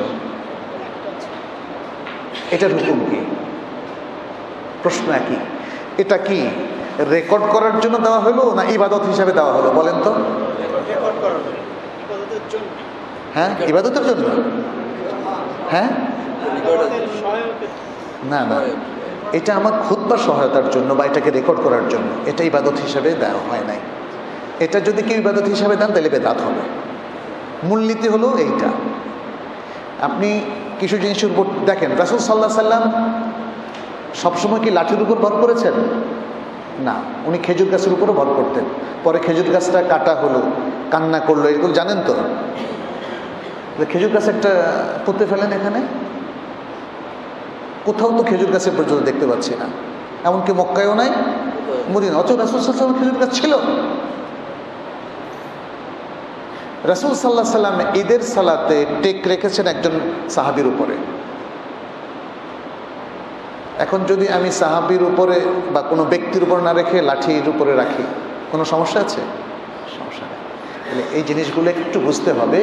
এটার হুকুম কি? প্রশ্ন একই। এটা কি রেকর্ড করার জন্য দেওয়া হলো না ইবাদত হিসাবে দেওয়া হলো? বলেন তো। হ্যাঁ, ইবাদতের জন্য। হ্যাঁ, না না, এটা আমার খুতবার সহায়তার জন্য বা এটাকে রেকর্ড করার জন্য, এটা ইবাদত হিসাবে দেওয়া হয় নাই। এটা যদি কেউ ইবাদত হিসাবে দেন তাহলে বেদাত হবে। মূলনীতি হলো এইটা। আপনি কিছু জিনিসের উপর দেখেন, রাসূল সাল্লাল্লাহু আলাইহি ওয়াসাল্লাম সবসময় কি লাঠির উপর ভর করেছেন? না, উনি খেজুর গাছের উপরও ভর করতেন। পরে খেজুর গাছটা কাটা হলো, কান্না করলো, এগুলো জানেন তো। খেজুর গাছ একটা পুঁতে ফেলেন এখানে, কোথাও তো খেজুর গাছের পর্যন্ত দেখতে পাচ্ছি না, এমনকি মক্কায়ও নাই, মদিনা। অথচ রাসূল সাল্লাল্লাহু আলাইহি ওয়াসাল্লাম খেজুর গাছ ছিল। রাসূল সাল্লাল্লাহু আলাইহি ওয়াসাল্লাম ঈদের সালাতে টেক রেখেছেন একজন সাহাবীর উপরে। এখন যদি আমি সাহাবীর উপরে বা কোনো ব্যক্তির উপর না রেখে লাঠির উপরে রাখি, কোনো সমস্যা আছে? সমস্যা নেই। তাহলে এই জিনিসগুলো একটু বুঝতে হবে।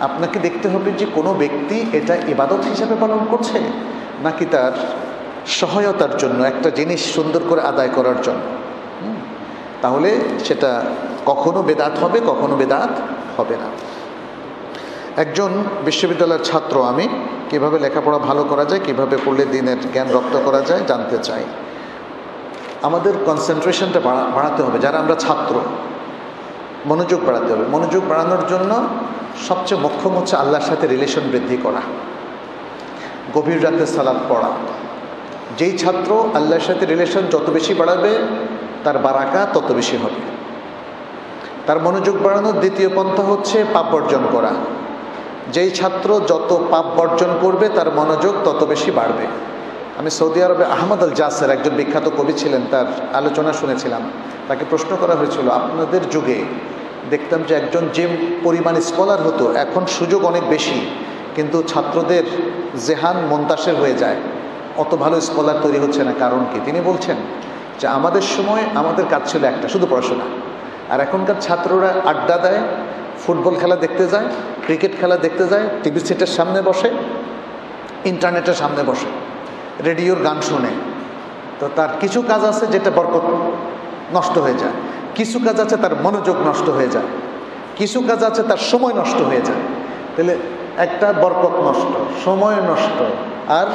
আপনাকে দেখতে হবে যে কোনো ব্যক্তি এটা ইবাদত হিসাবে পালন করছে নাকি তার সহায়তার জন্য, একটা জিনিস সুন্দর করে আদায় করার জন্য। তাহলে সেটা কখনো বেদাত হবে, কখনো বেদাত হবে না। একজন বিশ্ববিদ্যালয়ের ছাত্র আমি, কিভাবে লেখাপড়া ভালো করা যায়, কিভাবে পড়লে দিনের জ্ঞান রপ্ত করা যায় জানতে চাই। আমাদের কনসেন্ট্রেশনটা বাড়াতে হবে। যারা আমরা ছাত্র, মনোযোগ বাড়াতে হবে। মনোযোগ বাড়ানোর জন্য সবচেয়ে মোক্ষম হচ্ছে আল্লাহর সাথে রিলেশন বৃদ্ধি করা, গভীর রাতে সালাত পড়া। যেই ছাত্র আল্লাহর সাথে রিলেশন যত বেশি বাড়াবে তার বারাকা তত বেশি হবে। তার মনোযোগ বাড়ানোর দ্বিতীয় পন্থা হচ্ছে পাপ বর্জন করা। যেই ছাত্র যত পাপ বর্জন করবে তার মনোযোগ তত বেশি বাড়বে। আমি সৌদি আরবে আহমদ আল জাসের একজন বিখ্যাত কবি ছিলেন, তার আলোচনা শুনেছিলাম। তাকে প্রশ্ন করা হয়েছিল, আপনাদের যুগে দেখতাম যে একজন যে পরিমাণ স্কলার হতো, এখন সুযোগ অনেক বেশি কিন্তু ছাত্রদের জেহান মন্তাসের হয়ে যায়, অত ভালো স্কলার তৈরি হচ্ছে না, কারণ কি? তিনি বলছেন যে আমাদের সময় আমাদের কাজ ছিল একটা, শুধু পড়াশোনা। আর এখনকার ছাত্ররা আড্ডা দেয়, ফুটবল খেলা দেখতে যায়, ক্রিকেট খেলা দেখতে যায়, টিভি সেটের সামনে বসে, ইন্টারনেটের সামনে বসে, রেডিওর গান শুনে। তো তার কিছু কাজ আছে যেটা বরকত নষ্ট হয়ে যায়, কিছু কাজ আছে তার মনোযোগ নষ্ট হয়ে যায়, কিছু কাজ আছে তার সময় নষ্ট হয়ে যায়। তাহলে একটা বরকত নষ্ট, সময় নষ্ট, আর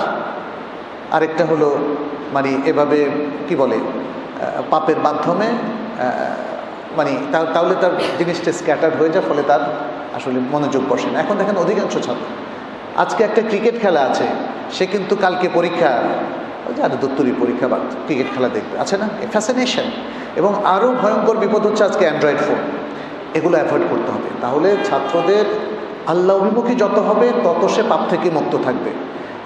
আরেকটা হলো মানে এভাবে কি বলে পাপের মাধ্যমে মানে তাহলে তার জিনিসটা স্ক্যাটার হয়ে যায়, ফলে তার আসলে মনোযোগ বসে না। এখন দেখেন অধিকাংশ ছাত্র, আজকে একটা ক্রিকেট খেলা আছে, সে কিন্তু কালকে পরীক্ষা, আর দত্তরি পরীক্ষা বা ক্রিকেট খেলা দেখবে, আছে না ফ্যাসিনেশন। এবং আরও ভয়ঙ্কর বিপদ হচ্ছে আজকে অ্যান্ড্রয়েড ফোন, এগুলো অ্যাভয়েড করতে হবে। তাহলে ছাত্রদের আল্লাহ অভিমুখী যত হবে তত সে পাপ থেকে মুক্ত থাকবে।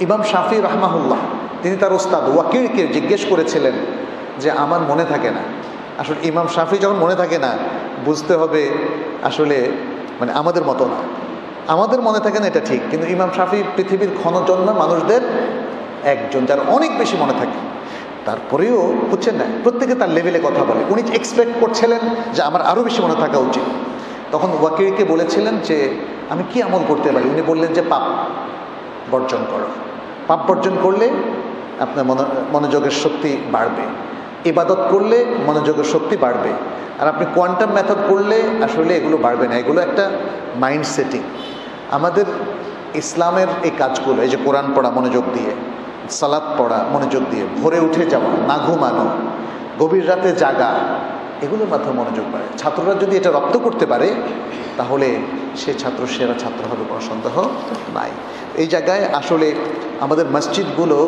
ইমাম শাফি রাহমাহুল্লাহ তিনি তার ওস্তাদ ওয়াকিলকে জিজ্ঞেস করেছিলেন যে আমার মনে থাকে না। আসলে ইমাম শাফি যখন মনে থাকে না, বুঝতে হবে আসলে মানে আমাদের মতো না। আমাদের মনে থাকে না এটা ঠিক, কিন্তু ইমাম শাফি পৃথিবীর ক্ষণজন্মা মানুষদের একজন যার অনেক বেশি মনে থাকে। তারপরেও বুঝছেন না, প্রত্যেকে তার লেভেলে কথা বলে। উনি এক্সপেক্ট করছিলেন যে আমার আরও বেশি মনে থাকা উচিত। তখন ওয়াকিলকে বলেছিলেন যে আমি কি আমল করতে পারি? উনি বললেন যে পাপ বর্জন করো। পাপ বর্জন করলে আপনার মনোযোগের শক্তি বাড়বে, ইবাদত করলে মনোযোগের শক্তি বাড়বে। আর আপনি কোয়ান্টাম মেথড করলে আসলে এগুলো বাড়বে না। এগুলো একটা মাইন্ড সেটিং। আমাদের ইসলামের এই কাজগুলো, এই যে কোরআন পড়া মনোযোগ দিয়ে, সালাত পড়া মনোযোগ দিয়ে, ভোরে উঠে যাওয়া, না ঘুমানো, গভীর রাতে জাগা, এগুলোর মাধ্যমে মনোযোগ বাড়ে। ছাত্ররা যদি এটা রপ্ত করতে পারে তাহলে সে ছাত্র সেরা ছাত্র হবে, কোনো সন্দেহ নাই। এই জায়গায় আসলে আমাদের মসজিদগুলো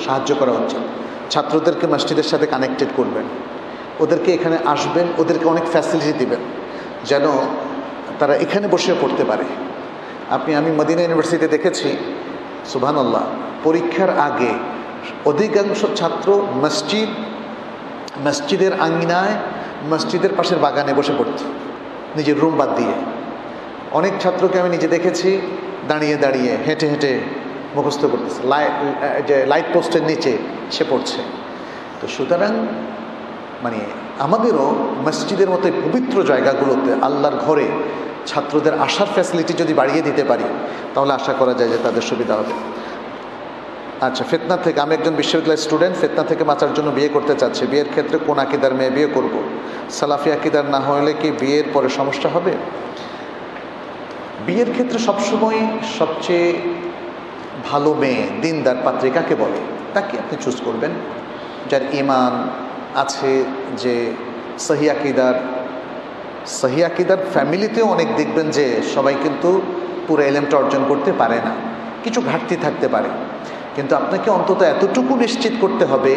সাহায্য করা উচিত। ছাত্রদেরকে মসজিদের সাথে কানেক্টেড করবেন, ওদেরকে এখানে আসবেন, ওদেরকে অনেক ফ্যাসিলিটি দিবেন যেন তারা এখানে বসেও পড়তে পারে। আমি মদিনা ইউনিভার্সিটিতে দেখেছি, সুবহানাল্লাহ, পরীক্ষার আগে অধিকাংশ ছাত্র মসজিদের আঙিনায়, মসজিদের পাশের বাগানে বসে পড়ত, নিজের রুম বাদ দিয়ে। অনেক ছাত্রকে আমি নিজে দেখেছি দাঁড়িয়ে দাঁড়িয়ে হেঁটে হেঁটে মুখস্থ করতেছে, লাইট পোস্টের নিচে সে পড়ছে। তো সুতরাং মানে আমাদেরও মসজিদের মতো পবিত্র জায়গাগুলোতে, আল্লাহর ঘরে ছাত্রদের আসার ফ্যাসিলিটি যদি বাড়িয়ে দিতে পারি তাহলে আশা করা যায় যে তাদের সুবিধা হবে। আচ্ছা, ফিতনা থেকে, আমি একজন বিশ্ববিদ্যালয়ের স্টুডেন্ট, ফিতনা থেকে বাঁচার জন্য বিয়ে করতে চাচ্ছি। বিয়ের ক্ষেত্রে কোন আকীদার মেয়ে বিয়ে করব? সালাফি আকীদার না হলে কি বিয়ের পরে সমস্যা হবে? বিয়ের ক্ষেত্রে সবসময় সবচেয়ে ভালো মেয়ে, দিনদার পাত্রী কাকে বলে তাকে আপনি চুজ করবেন, যার ঈমান আছে, যে সহি আকীদার ফ্যামিলিতেও অনেক দেখবেন যে সবাই কিন্তু পুরো এলেমটা অর্জন করতে পারে না, কিছু ঘাটতি থাকতে পারে। কিন্তু আপনাকে অন্তত এতটুকু নিশ্চিত করতে হবে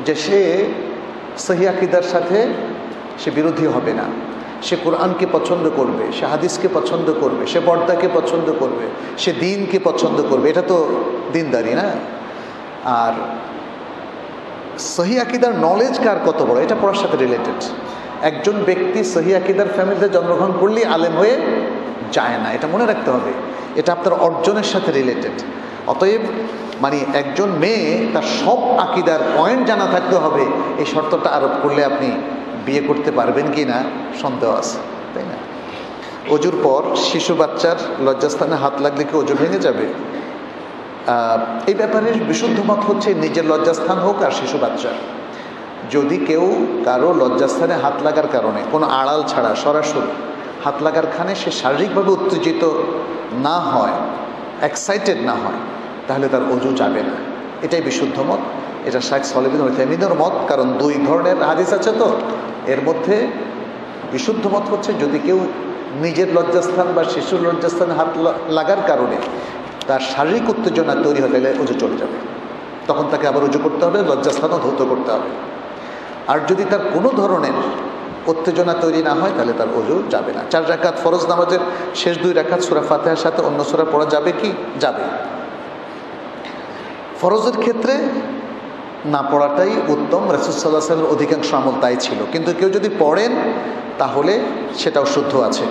যে সে সহি আকীদার সাথে সে বিরোধী হবে না, সে কোরআনকে পছন্দ করবে, সে হাদিসকে পছন্দ করবে, সে পর্দাকে পছন্দ করবে, সে দ্বীনকে পছন্দ করবে। এটা তো দিনদারি না? আর সহি আকীদার নলেজ কার কত বড়, এটা পড়ার সাথে রিলেটেড। একজন ব্যক্তি সহি আকীদার ফ্যামিলিতে জন্মগ্রহণ করলেই আলেম হয়ে যায় না, এটা মনে রাখতে হবে। এটা আপনার অর্জনের সাথে রিলেটেড। অতএব মানে একজন মেয়ে তার সব আকীদার পয়েন্ট জানা থাকতে হবে, এই শর্তটা আরোপ করলে আপনি বিয়ে করতে পারবেন কি না সন্দেহ আছে, তাই না? অজুর পর শিশু বাচ্চার লজ্জাস্থানে হাত লাগলে কি অজু ভেঙে যাবে? এই ব্যাপারে বিশুদ্ধ মত হচ্ছে নিজের লজ্জাস্থান হোক আর শিশু বাচ্চার, যদি কেউ কারো লজ্জাস্থানে হাত লাগার কারণে কোনো আড়াল ছাড়া সরাসরি হাত লাগার খানে সে শারীরিকভাবে উত্তেজিত না হয়, এক্সাইটেড না হয়, তাহলে তার অজু যাবে না। এটাই বিশুদ্ধ মত। এটা শাইখ সালেহ বিন উসাইমিনের মত, কারণ দুই ধরনের হাদিস আছে। তো এর মধ্যে বিশুদ্ধ মত হচ্ছে যদি কেউ নিজের লজ্জাস্থান বা শিশুর লজ্জাস্থানে হাত লাগার কারণে তার শারীরিক উত্তেজনা তৈরি হয়, তাহলে অজু চলে যাবে। তখন তাকে আবার অজু করতে হবে, লজ্জাস্থানও ধৌত করতে হবে। আর যদি তার কোনো ধরনের উত্তেজনা তৈরি না হয় তাহলে তার অজু যাবে না। 4 রাকাত ফরজ নামাজের শেষ 2 রাকাত সূরা ফাতিহার সাথে অন্য সূরা পড়া যাবে কি? যাবে। ফরজের ক্ষেত্রে না পড়াটাই উত্তম। রাসূল সাল্লাল্লাহু আলাইহি ওয়াসাল্লামের অধিকাংশ আমল তাই ছিল, কিন্তু কেউ যদি পড়েন তাহলে সেটাও শুদ্ধ আছে।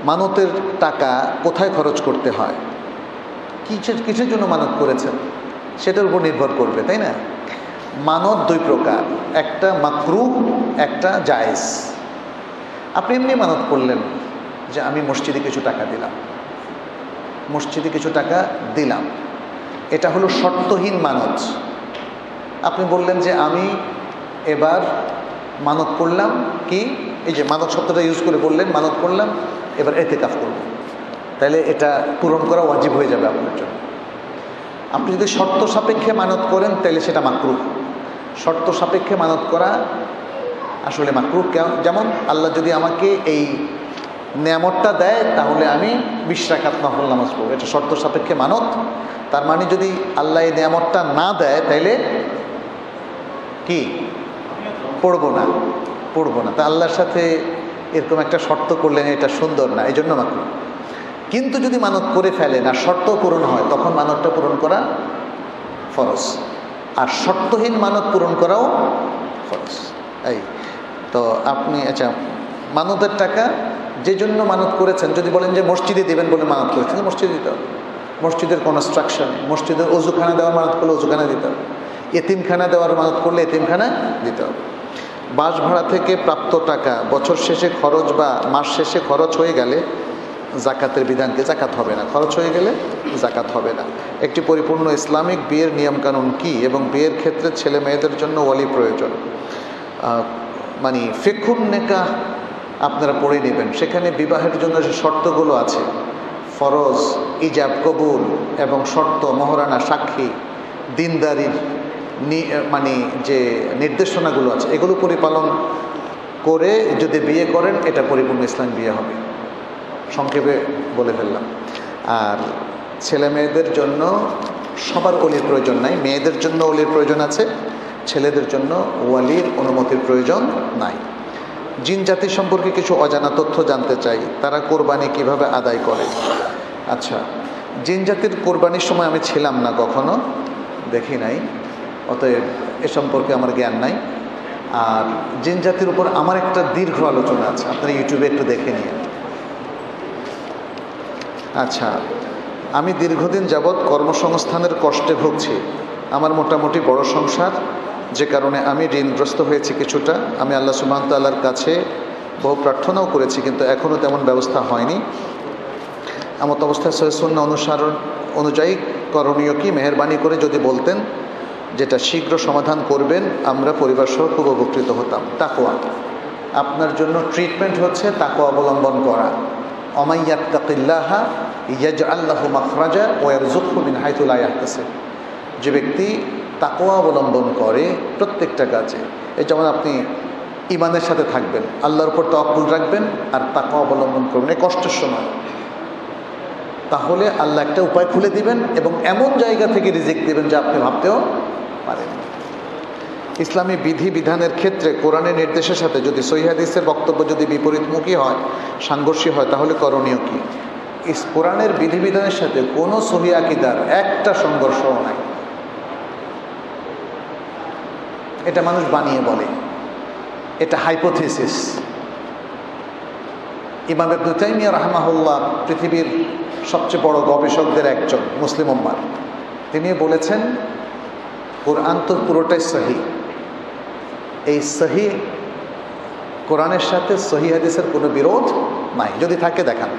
মানতের টাকা কোথায় খরচ করতে হয়, কিসের জন্য মানত করেছেন সেটার উপর নির্ভর করবে, তাই না? মানত 2 প্রকার, একটা মাকরুহ, একটা জায়েজ। আপনি এমনি মানত করলেন যে আমি মসজিদে কিছু টাকা দিলাম, এটা হলো শর্তহীন মানত। আপনি বললেন যে আমি এবার মানত করলাম, কি এই যে মানত শব্দটা ইউজ করে বললেন, মানত করলাম এবার ইতিকাফ করব, তাহলে এটা পূরণ করা ওয়াজিব হয়ে যাবে আপনার জন্য। আপনি যদি শর্ত সাপেক্ষে মানত করেন তাহলে সেটা মাকরুহ। শর্ত সাপেক্ষে মানত করা আসলে মাকরুহ। যেমন আল্লাহ যদি আমাকে এই নেয়ামতটা দেয় তাহলে আমি 20 রাকাত নফল নামাজ পড়ব, এটা শর্ত সাপেক্ষে মানত। তার মানে যদি আল্লাহ এই নেয়ামতটা না দেয় তাহলে কি পড়বো না। তা আল্লাহর সাথে এরকম একটা শর্ত করলেন, এটা সুন্দর না, এই জন্য মাকরুহ। কিন্তু যদি মানত করে ফেলেন আর শর্ত পূরণ হয় তখন মানতটা পূরণ করা ফরজ। আর শর্তহীন মানত পূরণ করাও ফরজ। এই তো আপনি আচ্ছা, মানতের টাকা যে জন্য মানত করেছেন, যদি বলেন যে মসজিদে দেবেন বলে মানত করেছেন, মসজিদে দিতে হবে। মসজিদের কনস্ট্রাকশনে, মসজিদের অজুখানা দেওয়ার মানত করলে অজুখানা দিতে হবে, এতিমখানা দেওয়ার মানত করলে এতিমখানা দিতে হবে। বাস ভাড়া থেকে প্রাপ্ত টাকা বছর শেষে খরচ বা মাস শেষে খরচ হয়ে গেলে জাকাতের বিধানকে জাকাত হবে না, খরচ হয়ে গেলে জাকাত হবে না। একটি পরিপূর্ণ ইসলামিক বিয়ের নিয়মকানুন কি এবং বিয়ের ক্ষেত্রে ছেলে মেয়েদের জন্য ওয়ালি প্রয়োজন? মানে ফিকহুন নিকাহ আপনারা পড়ে নেবেন, সেখানে বিবাহের জন্য যে শর্তগুলো আছে, ফরজ, ইজাব কবুল এবং শর্ত, মহরানা, সাক্ষী, দিনদারির মানে যে নির্দেশনাগুলো আছে, এগুলো পরিপালন করে যদি বিয়ে করেন এটা পরিপূর্ণ ইসলাম বিয়ে হবে। সংক্ষেপে বলে ফেললাম। আর ছেলে মেয়েদের জন্য সবার ওলির প্রয়োজন নাই, মেয়েদের জন্য ওলির প্রয়োজন আছে, ছেলেদের জন্য ওয়ালির অনুমতির প্রয়োজন নাই। জিন জাতি সম্পর্কে কিছু অজানা তথ্য জানতে চাই, তারা কোরবানি কিভাবে আদায় করে? আচ্ছা, জিন জাতির কোরবানির সময় আমি ছিলাম না, কখনো দেখি নাই, অতএব এ সম্পর্কে আমার জ্ঞান নাই। আর জিন জাতির উপর আমার একটা দীর্ঘ আলোচনা আছে, আপনারা ইউটিউবে একটু দেখে নিয়ে। আচ্ছা, আমি দীর্ঘদিন যাবৎ কর্মসংস্থানের কষ্টে ভুগছি। আমার মোটামুটি বড় সংসার, যে কারণে আমি ঋণগ্রস্ত হয়েছি কিছুটা। আমি আল্লাহ সুবহানাহু ওয়া তাআলার কাছে বহু প্রার্থনাও করেছি, কিন্তু এখনও তেমন ব্যবস্থা হয়নি। এমত অবস্থায় সহিহ সুন্নাহ অনুসরণ অনুযায়ী করণীয় কি, মেহেরবানি করে যদি বলতেন, যেটা শীঘ্র সমাধান করবেন, আমরা পরিবার সহ খুব উপকৃত হতাম। তাকওয়া, আপনার জন্য ট্রিটমেন্ট হচ্ছে তাকওয়া অবলম্বন করা। ওমান ইয়াত্তাকিল্লাহা ইয়াজআল লাহু মাখরাজা ওয়া ইয়ারযুকহু মিন হাইথু লা ইয়াহতাসিব। যে ব্যক্তি তাকওয়া অবলম্বন করে প্রত্যেকটা কাজে, এই যেমন আপনি ইমানের সাথে থাকবেন, আল্লাহর উপর তাওয়াক্কুল রাখবেন আর তাকওয়া অবলম্বন করবেন এই কষ্টের সময়, তাহলে আল্লাহ একটা উপায় খুলে দিবেন এবং এমন জায়গা থেকে রিজিক দিবেন যা আপনি ভাবতেও পারেন। ইসলামী বিধি বিধানের ক্ষেত্রে কোরআনের নির্দেশের সাথে যদি সহিহ হাদিসের বক্তব্য যদি বিপরীতমুখী হয়, সাংঘর্ষিক হয়, তাহলে করণীয় কি? কোরআনের বিধিবিধানের সাথে কোনো সহিহ আকীদার একটা সংঘর্ষও নাই। এটা মানুষ বানিয়ে বলে, এটা হাইপোথিসিস। ইমাম ইবনে তাইমিয়া রাহমাহুল্লাহ পৃথিবীর সবচেয়ে বড় গবেষকদের একজন, মুসলিম উম্মার, তিনি বলেছেন কোরআন তো পুরোটাই সহিহ। এই সহিহ কোরআনের সাথে সহিহ হাদিসের কোনো বিরোধ নাই, যদি থাকে দেখান।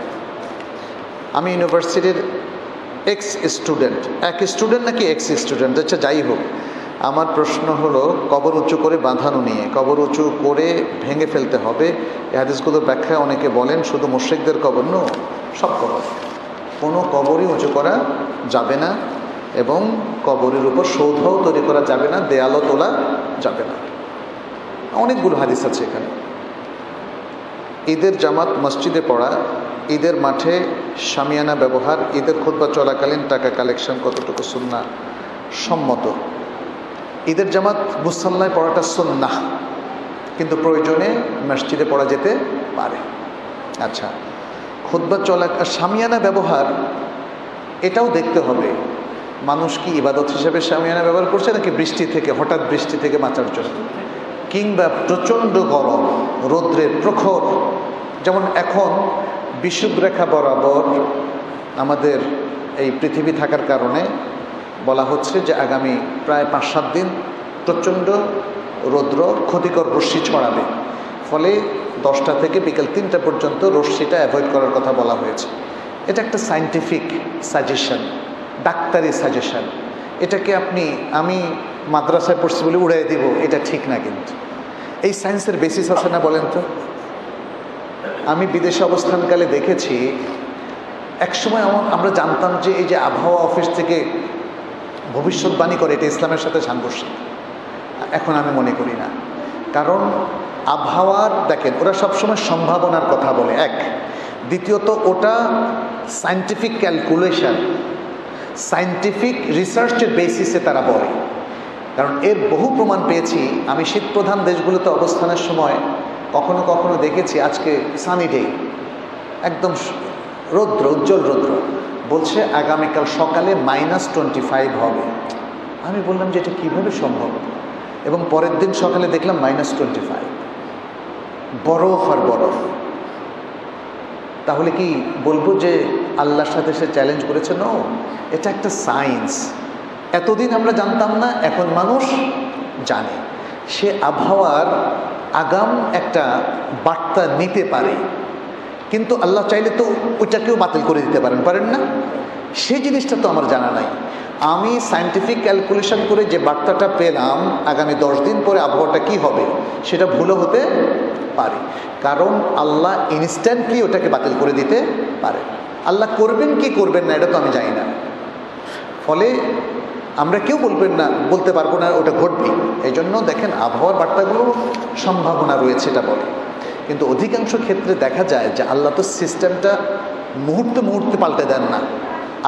আমি ইউনিভার্সিটির এক্স স্টুডেন্ট, এক স্টুডেন্ট নাকি এক্স স্টুডেন্ট, আচ্ছা যাই হোক, আমার প্রশ্ন হলো কবর উঁচু করে বাঁধানো নিয়ে। কবর উঁচু করে ভেঙে ফেলতে হবে, এই হাদিসগুলোর ব্যাখ্যায় অনেকে বলেন শুধু মুশরিকদের কবর, নো, সব কবর, কোনো কবরই উঁচু করা যাবে না এবং কবরের উপর সৌধও তৈরি করা যাবে না, দেয়ালও তোলা যাবে না। অনেকগুলো হাদিস আছে এখানে। ঈদের জামাত মসজিদে পড়া, ঈদের মাঠে শামিয়ানা ব্যবহার, ঈদের খুতবা চলাকালীন টাকা কালেকশন কতটুকু সুন্নাহ সম্মত? ঈদের জামাত মুসাল্লায় পড়াটা সুন্নাহ, কিন্তু প্রয়োজনে মসজিদে পড়া যেতে পারে। আচ্ছা, খুতবা চলা শামিয়ানা ব্যবহার, এটাও দেখতে হবে মানুষ কি ইবাদত হিসেবে শামিয়ানা ব্যবহার করছে নাকি বৃষ্টি থেকে, হঠাৎ বৃষ্টি থেকে বাঁচার জন্য, কিংবা প্রচণ্ড গরম রৌদ্রের প্রখর, যেমন এখন বিষুবরেখা বরাবর আমাদের এই পৃথিবী থাকার কারণে বলা হচ্ছে যে আগামী প্রায় 5-7 দিন প্রচণ্ড রৌদ্র ক্ষতিকর রশ্মি ছড়াবে, ফলে 10টা থেকে বিকেল 3টা পর্যন্ত রশ্মিটা অ্যাভয়েড করার কথা বলা হয়েছে। এটা একটা সায়েন্টিফিক সাজেশন, ডাক্তারি সাজেশন। এটাকে আমি মাদ্রাসায় পড়ছি বলে উড়াই দিব, এটা ঠিক না। কিন্তু এই সায়েন্সের বেসিস আছে না বলেন তো? আমি বিদেশে অবস্থানকালে দেখেছি, একসময় আমরা জানতাম যে এই যে আবহাওয়া অফিস থেকে ভবিষ্যৎবাণী করে, এটা ইসলামের সাথে সাংঘর্ষিক। এখন আমি মনে করি না, কারণ আবহাওয়ার দেখেন ওরা সবসময় সম্ভাবনার কথা বলে, এক। দ্বিতীয়ত ওটা সায়েন্টিফিক ক্যালকুলেশন, সায়েন্টিফিক রিসার্চের বেসিসে তারা বলে। কারণ এর বহু প্রমাণ পেয়েছি আমি শীতপ্রধান দেশগুলোতে অবস্থানের সময়। কখনো কখনো দেখেছি আজকে সানি ডে, একদম রৌদ্র, উজ্জ্বল রৌদ্র, বলছে আগামীকাল সকালে -25 হবে। আমি বললাম যে এটা কীভাবে সম্ভব? এবং পরের দিন সকালে দেখলাম -25, বরফ আর বরফ। তাহলে কি বলবো যে আল্লাহর সাথে সে চ্যালেঞ্জ করেছে? নো, এটা একটা সায়েন্স। এতদিন আমরা জানতাম না, এখন মানুষ জানে। সে আবহাওয়ার আগাম একটা বার্তা নিতে পারে, কিন্তু আল্লাহ চাইলে তো ওইটাকেও বাতিল করে দিতে পারেন না? সেই জিনিসটা তো আমার জানা নাই। আমি সায়েন্টিফিক ক্যালকুলেশন করে যে বার্তাটা পেলাম আগামী 10 দিন পরে আবহাওয়াটা কি হবে, সেটা ভুলও হতে পারে, কারণ আল্লাহ ইনস্ট্যান্টলি ওটাকে বাতিল করে দিতে পারে। আল্লাহ করবেন কি করবেন না এটা তো আমি জানি না। ফলে আমরা কেউ বলতে পারবো না ওটা ঘটবে। এই জন্য দেখেন আবহাওয়ার বার্তাগুলো সম্ভাবনা রয়েছে এটা বলে, কিন্তু অধিকাংশ ক্ষেত্রে দেখা যায় যে আল্লাহ তো সিস্টেমটা মুহূর্তে পাল্টে দেন না।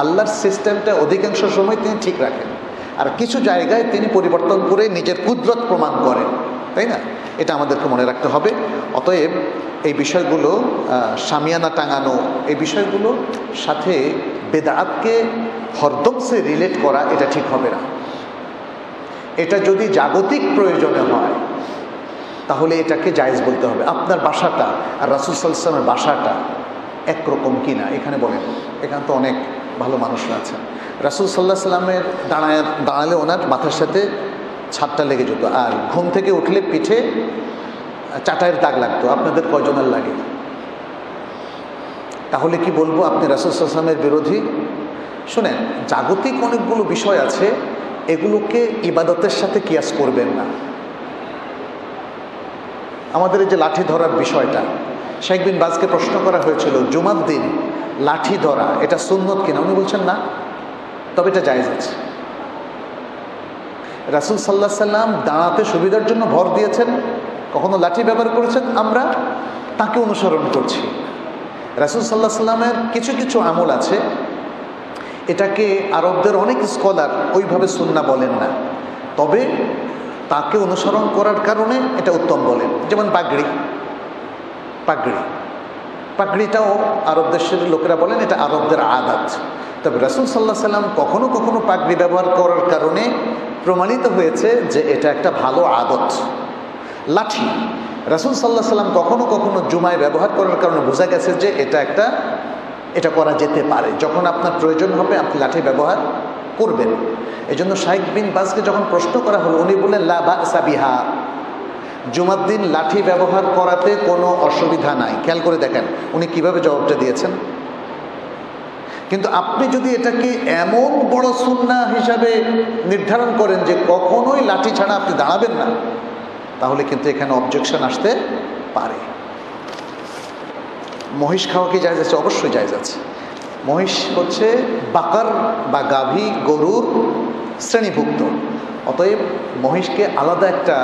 আল্লাহর সিস্টেমটা অধিকাংশ সময় তিনি ঠিক রাখেন, আর কিছু জায়গায় তিনি পরিবর্তন করে নিজের কুদরত প্রমাণ করেন, তাই না? এটা আমাদেরকে মনে রাখতে হবে। অতএব এই বিষয়গুলো শামিয়ানা টাঙানো, এই বিষয়গুলোর সাথে বেদাতকে হরদম সে রিলেট করা এটা ঠিক হবে না। এটা যদি জাগতিক প্রয়োজনে হয় তাহলে এটাকে জায়েজ বলতে হবে। আপনার বাসাটা আর রাসূল সাল্লাল্লাহু আলাইহি ওয়াসাল্লামের বাসাটা একরকম কি না এখানে বলেন। এখানে তো অনেক ভালো মানুষরা আছেন। রাসূল সাল্লাল্লাহু আলাইহি ওয়াসাল্লামের দাঁড়ালে ওনার মাথার সাথে ছাদটা লেগে যেত, আর ঘুম থেকে উঠলে পিঠে চাটাইয়ের দাগ লাগতো। আপনাদের কয়জনের লাগে? তাহলে কি বলবো আপনি রাসূল সাল্লাল্লাহু আলাইহি ওয়াসাল্লামের বিরোধী? শুনেন, জাগতিক অনেকগুলো বিষয় আছে, এগুলোকে ইবাদতের সাথে কিয়াস করবেন না। আমাদের এই যে লাঠি ধরার বিষয়টা, শেখ বিন বাজকে প্রশ্ন করা হয়েছিল জুমার দিন লাঠি ধরা এটা সুন্নত কিনা, উনি বলছেন না, তবে এটা জায়েজ আছে। রাসূল সাল্লাল্লাহু আলাইহি সাল্লাম দাঁড়াতে সুবিধার জন্য ভর দিয়েছেন, কখনো লাঠি ব্যবহার করেছেন, আমরা তাকে অনুসরণ করছি। রাসূল সাল্লাল্লাহু আলাইহি সাল্লামের কিছু আমল আছে, এটাকে আরবদের অনেক স্কলার ওইভাবে সুন্নাহ বলেন না, তবে তাকে অনুসরণ করার কারণে এটা উত্তম বলেন। যেমন পাগড়িটাও আরব দেশের লোকেরা বলেন এটা আরবদের আদাত, তবে রাসূল সাল্লাল্লাহু আলাইহি সাল্লাম কখনো পাগড়ি ব্যবহার করার কারণে প্রমাণিত হয়েছে যে এটা একটা ভালো আদত। লাঠি রাসূল সাল্লাল্লাহু আলাইহি সাল্লাম কখনো জুমায় ব্যবহার করার কারণে বোঝা গেছে যে এটা করা যেতে পারে। যখন আপনার প্রয়োজন হবে আপনি লাঠি ব্যবহার করবেন। এই জন্য শাইখ বিন বাজকে যখন প্রশ্ন করা হলো, উনি বললেন লা বা'সা বিহা, জুমার দিন লাঠি ব্যবহার করাতে কোনো অসুবিধা নাই। খেয়াল করে দেখেন উনি কিভাবে জবাবটা দিয়েছেন। কিন্তু আপনি যদি এটাকে এমন বড় সুন্নাহ হিসাবে নির্ধারণ করেন যে কখনোই লাঠি ছাড়া আপনি দাঁড়াবেন না, তাহলে কিন্তু এখানে অবজেকশন আসতে পারে। মহিষ খাওয়া কি জায়েজ আছে? অবশ্যই জায়েজ আছে। মহিষ হচ্ছে বাকার বা গাভী গরুর শ্রেণীভুক্ত, অতএব মহিষকে আলাদা একটা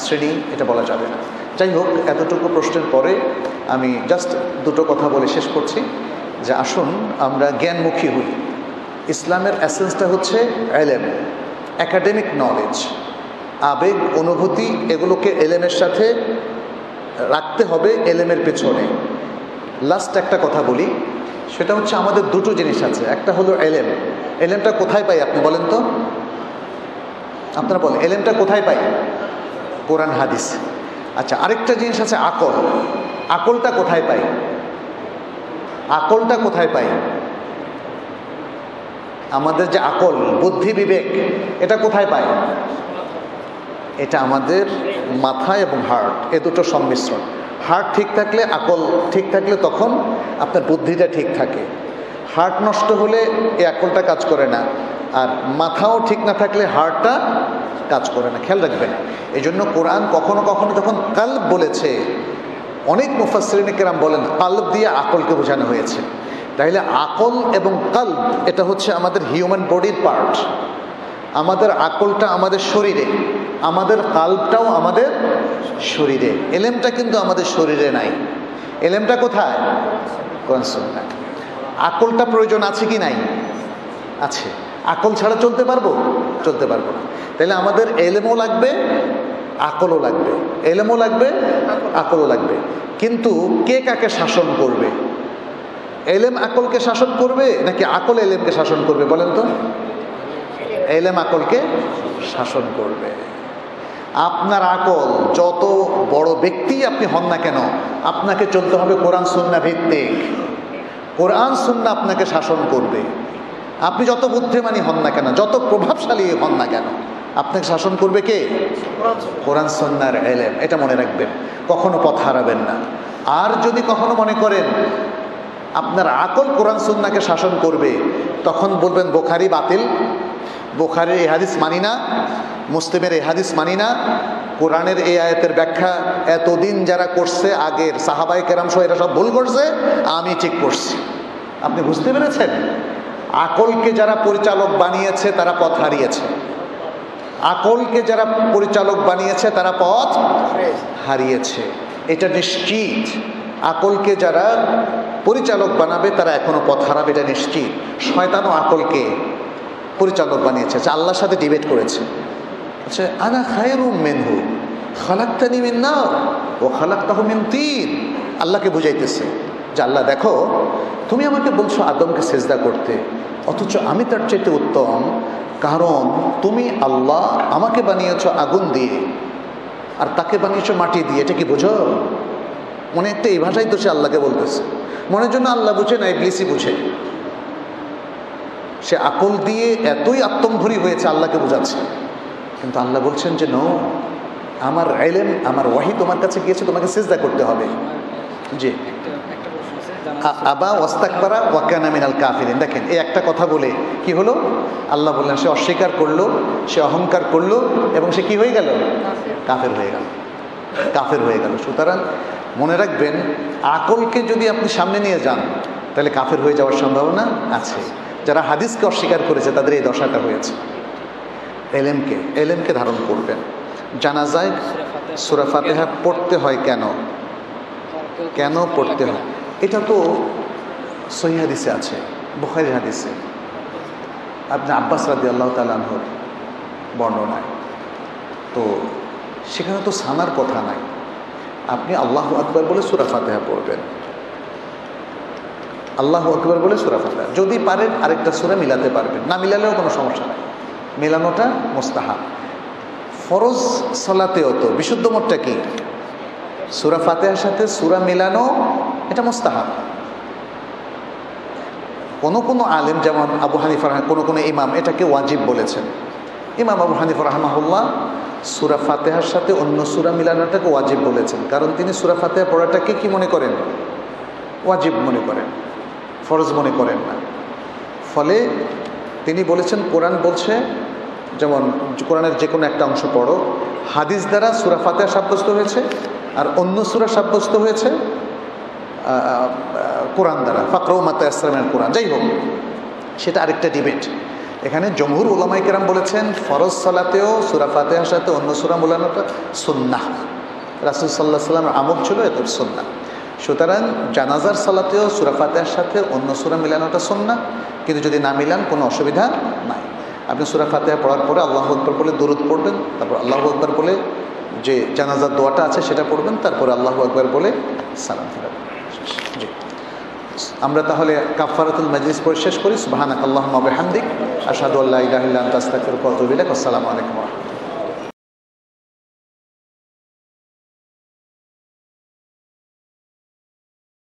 শ্রেণী এটা বলা যাবে না। যাই হোক, এতটুকু প্রশ্নের পরে আমি জাস্ট দুটো কথা বলে শেষ করছি যে আসুন আমরা জ্ঞানমুখী হই। ইসলামের এসেন্সটা হচ্ছে এলেম, একাডেমিক নলেজ, আবেগ অনুভূতি, এগুলোকে এলেমের সাথে রাখতে হবে, এলেমের পেছনে। লাস্ট একটা কথা বলি, সেটা হচ্ছে আমাদের দুটো জিনিস আছে। একটা হলো এলেম। এলেমটা কোথায় পাই আপনি বলেন তো? আপনারা বলেন এলেমটা কোথায় পাই? কোরআন হাদিস। আচ্ছা, আরেকটা জিনিস আছে আকল। আকলটা কোথায় পাই? আকলটা কোথায় পাই? আমাদের যে আকল, বুদ্ধি, বিবেক, এটা কোথায় পাই? এটা আমাদের মাথা এবং হার্ট, এ দুটো সংমিশ্রণ। হার্ট ঠিক থাকলে, আকল ঠিক থাকলে তখন আপনার বুদ্ধিটা ঠিক থাকে। হার্ট নষ্ট হলে এই আকলটা কাজ করে না, আর মাথাও ঠিক না থাকলে হার্টটা কাজ করে না। খেয়াল রাখবেন। এই জন্য কোরআন কখনো যখন কালব বলেছে, অনেক মুফাসসিরিন কেরাম বলেন কালব দিয়ে আকলকে বোঝানো হয়েছে। তাইলে আকল এবং কালব এটা হচ্ছে আমাদের হিউম্যান বডির পার্ট। আমাদের আকলটা আমাদের শরীরে, আমাদের কালবটাও আমাদের শরীরে। এলেমটা কিন্তু আমাদের শরীরে নাই। এলেমটা কোথায়? কোরআন সুন্নাহ। আকলটা প্রয়োজন আছে কি নাই? আছে। আকল ছাড়া চলতে পারবো? চলতে পারবো না। তাহলে আমাদের এলেমও লাগবে, আকলও লাগবে। এলেমও লাগবে, আকলও লাগবে। কিন্তু কে কাকে শাসন করবে? এলেম আকলকে শাসন করবে নাকি আকল এলেমকে শাসন করবে বলেন তো? এলেম আকলকে শাসন করবে। আপনার আকল যত বড় ব্যক্তি আপনি হন না কেন, আপনাকে চলতে হবে কোরআন সুন্নাহ ভিত্তিক। কোরআন সুন্নাহ আপনাকে শাসন করবে। আপনি যত বুদ্ধিমানী হন না কেন, যত প্রভাবশালী হন না কেন, আপনাকে শাসন করবে কে? কোরআন সুন্নাহর ইলম। এটা মনে রাখবেন, কখনো পথ হারাবেন না। আর যদি কখনো মনে করেন আপনার আকল কোরআন সুন্নাহকে শাসন করবে, তখন বলবেন বুখারী বাতিল, বুখারীর এই হাদিস মানি না, মুসলিমের এই হাদিস মানি না, কোরআনের এই আয়াতের ব্যাখ্যা এতদিন যারা করছে আগের সাহাবায়ে কেরাম সহ এরা সব ভুল করছে, আমি ঠিক করছি। আপনি বুঝতে পেরেছেন? আকলকে যারা পরিচালক বানিয়েছে তারা পথ হারিয়েছে। আকলকে যারা পরিচালক বানিয়েছে তারা পথ হারিয়েছে, এটা নিশ্চিত। আকলকে যারা পরিচালক বানাবে তারা এখনো পথ হারাবে, এটা নিশ্চিত। শয়তানও আকলকে পরিচালক বানিয়েছে, আল্লাহর সাথে ডিবেট করেছে। আচ্ছা, আনা খায়রুম মিনহু খালাকতানি মিন নার ওয়া খালাকতাহু মিন তিন। আল্লাহকে বুঝাইতেছে যে আল্লাহ দেখো, তুমি আমাকে বলছো আদমকে সেজদা করতে, অথচ আমি তার চাইতে উত্তম, কারণ তুমি আল্লাহ আমাকে বানিয়েছো আগুন দিয়ে আর তাকে বানিয়েছো মাটি দিয়ে। এটা কি বুঝো? মনে একটা এই ভাষাই তো সে আল্লাহকে বলতেছে। মনের জন্য আল্লাহ বুঝে না, ইবলিসই বুঝে। সে আকল দিয়ে এতই আত্মম্ভরি হয়েছে আল্লাহকে বোঝাচ্ছে, কিন্তু আল্লাহ বলছেন যে নো, আমার ইলম, আমার ওয়াহি তোমার কাছে গিয়েছে, তোমাকে সিজদা করতে হবে। জি, আবা ওয়াস্তাকবারা ওয়া কানা মিনাল কাফিরিন। দেখেন, এই একটা কথা বলে কি হলো? আল্লাহ বললেন সে অস্বীকার করলো, সে অহংকার করলো এবং সে কি হয়ে গেল? কাফের হয়ে গেল, কাফের হয়ে গেল। সুতরাং মনে রাখবেন, আকলকে যদি আপনি সামনে নিয়ে যান তাহলে কাফের হয়ে যাওয়ার সম্ভাবনা আছে। যারা হাদিসকে অস্বীকার করেছে তাদের এই দশাটা হয়েছে। এলেমকে ধারণ করবেন। জানাজায় সূরা ফাতিহা পড়তে হয় কেন? কেন পড়তে হয়? এটা তো সহিহ হাদিসে আছে, বুখারীর হাদিসে, আপনি আব্বাস রাদিয়াল্লাহু তাআলা আনহুর বর্ণনায়। তো সেখানে তো সানার কথা নাই। আপনি আল্লাহু আকবার বলে সূরা ফাতিহা পড়বেন, আল্লাহু আকবার বলে সূরা ফাতিহা। যদি পারেন আরেকটা সূরা মিলাতে পারবেন, না মিলালেও কোনো সমস্যা নাই, মেলানোটা মুস্তাহাব। ফরজ সালাতেও তো বিশুদ্ধ মতটা কি? সূরা ফাতিহার সাথে সূরা মিলানো, এটা মুস্তাহাব। কোনো আলেম যেমন আবু হানিফা, কোনো ইমাম এটাকে ওয়াজিব বলেছেন। ইমাম আবু হানিফা রাহমাহুল্লাহ সূরা ফাতিহার সাথে অন্য সূরা মিলানোটাকে ওয়াজিব বলেছেন, কারণ তিনি সূরা ফাতিহা পড়াটাকে কি মনে করেন? ওয়াজিব মনে করেন, ফরজ মনে করেন না। ফলে তিনি বলেছেন, কোরআন বলছে, যেমন কোরআনের যে কোনো একটা অংশ পড়ো, হাদিস দ্বারা সূরা ফাতিহা সাব্যস্ত হয়েছে আর অন্য সূরা সাব্যস্ত হয়েছে কোরআন দ্বারা, ফাকরাউ মা তায়াসসারা মিনাল কোরআন। যাই হোক, সেটা আরেকটা ডিবেট। এখানে জমহুর উলামায়ে কেরাম বলেছেন ফরজ সালাতেও সূরা ফাতিহার সাথে অন্য সূরা মিলানোটা সুন্নাহ। রাসূল সাল্লাল্লাহু আলাইহি ওয়াসাল্লামের আমল ছিল এটা সুন্নাহ। সুতরাং জানাজার সালাতেও সূরা ফাতিহার সাথে অন্য সূরা মিলানোটা সুন্নাহ, কিন্তু যদি না মিলান কোনো অসুবিধা নাই। আপনি সূরা ফাতিহা পড়ার পরে আল্লাহু আকবার বলে দুরূদ পড়বেন, তারপর আল্লাহু আকবার বলে যে জানাজার দোয়াটা আছে সেটা পড়বেন, তারপরে আল্লাহু আকবার বলে সালাম ফিরাবেন। জি, আমরা তাহলে কাফারাতুল মাজলিস পড়ে শেষ করি। সুবহানাকাল্লাহুম্মা ওয়া বিহামদিক, আশহাদু আল্লা ইলাহা ইল্লা আনতা আস্তাগফিরুকা ওয়া আতুবু ইলাইক। আসসালামু আলাইকুম।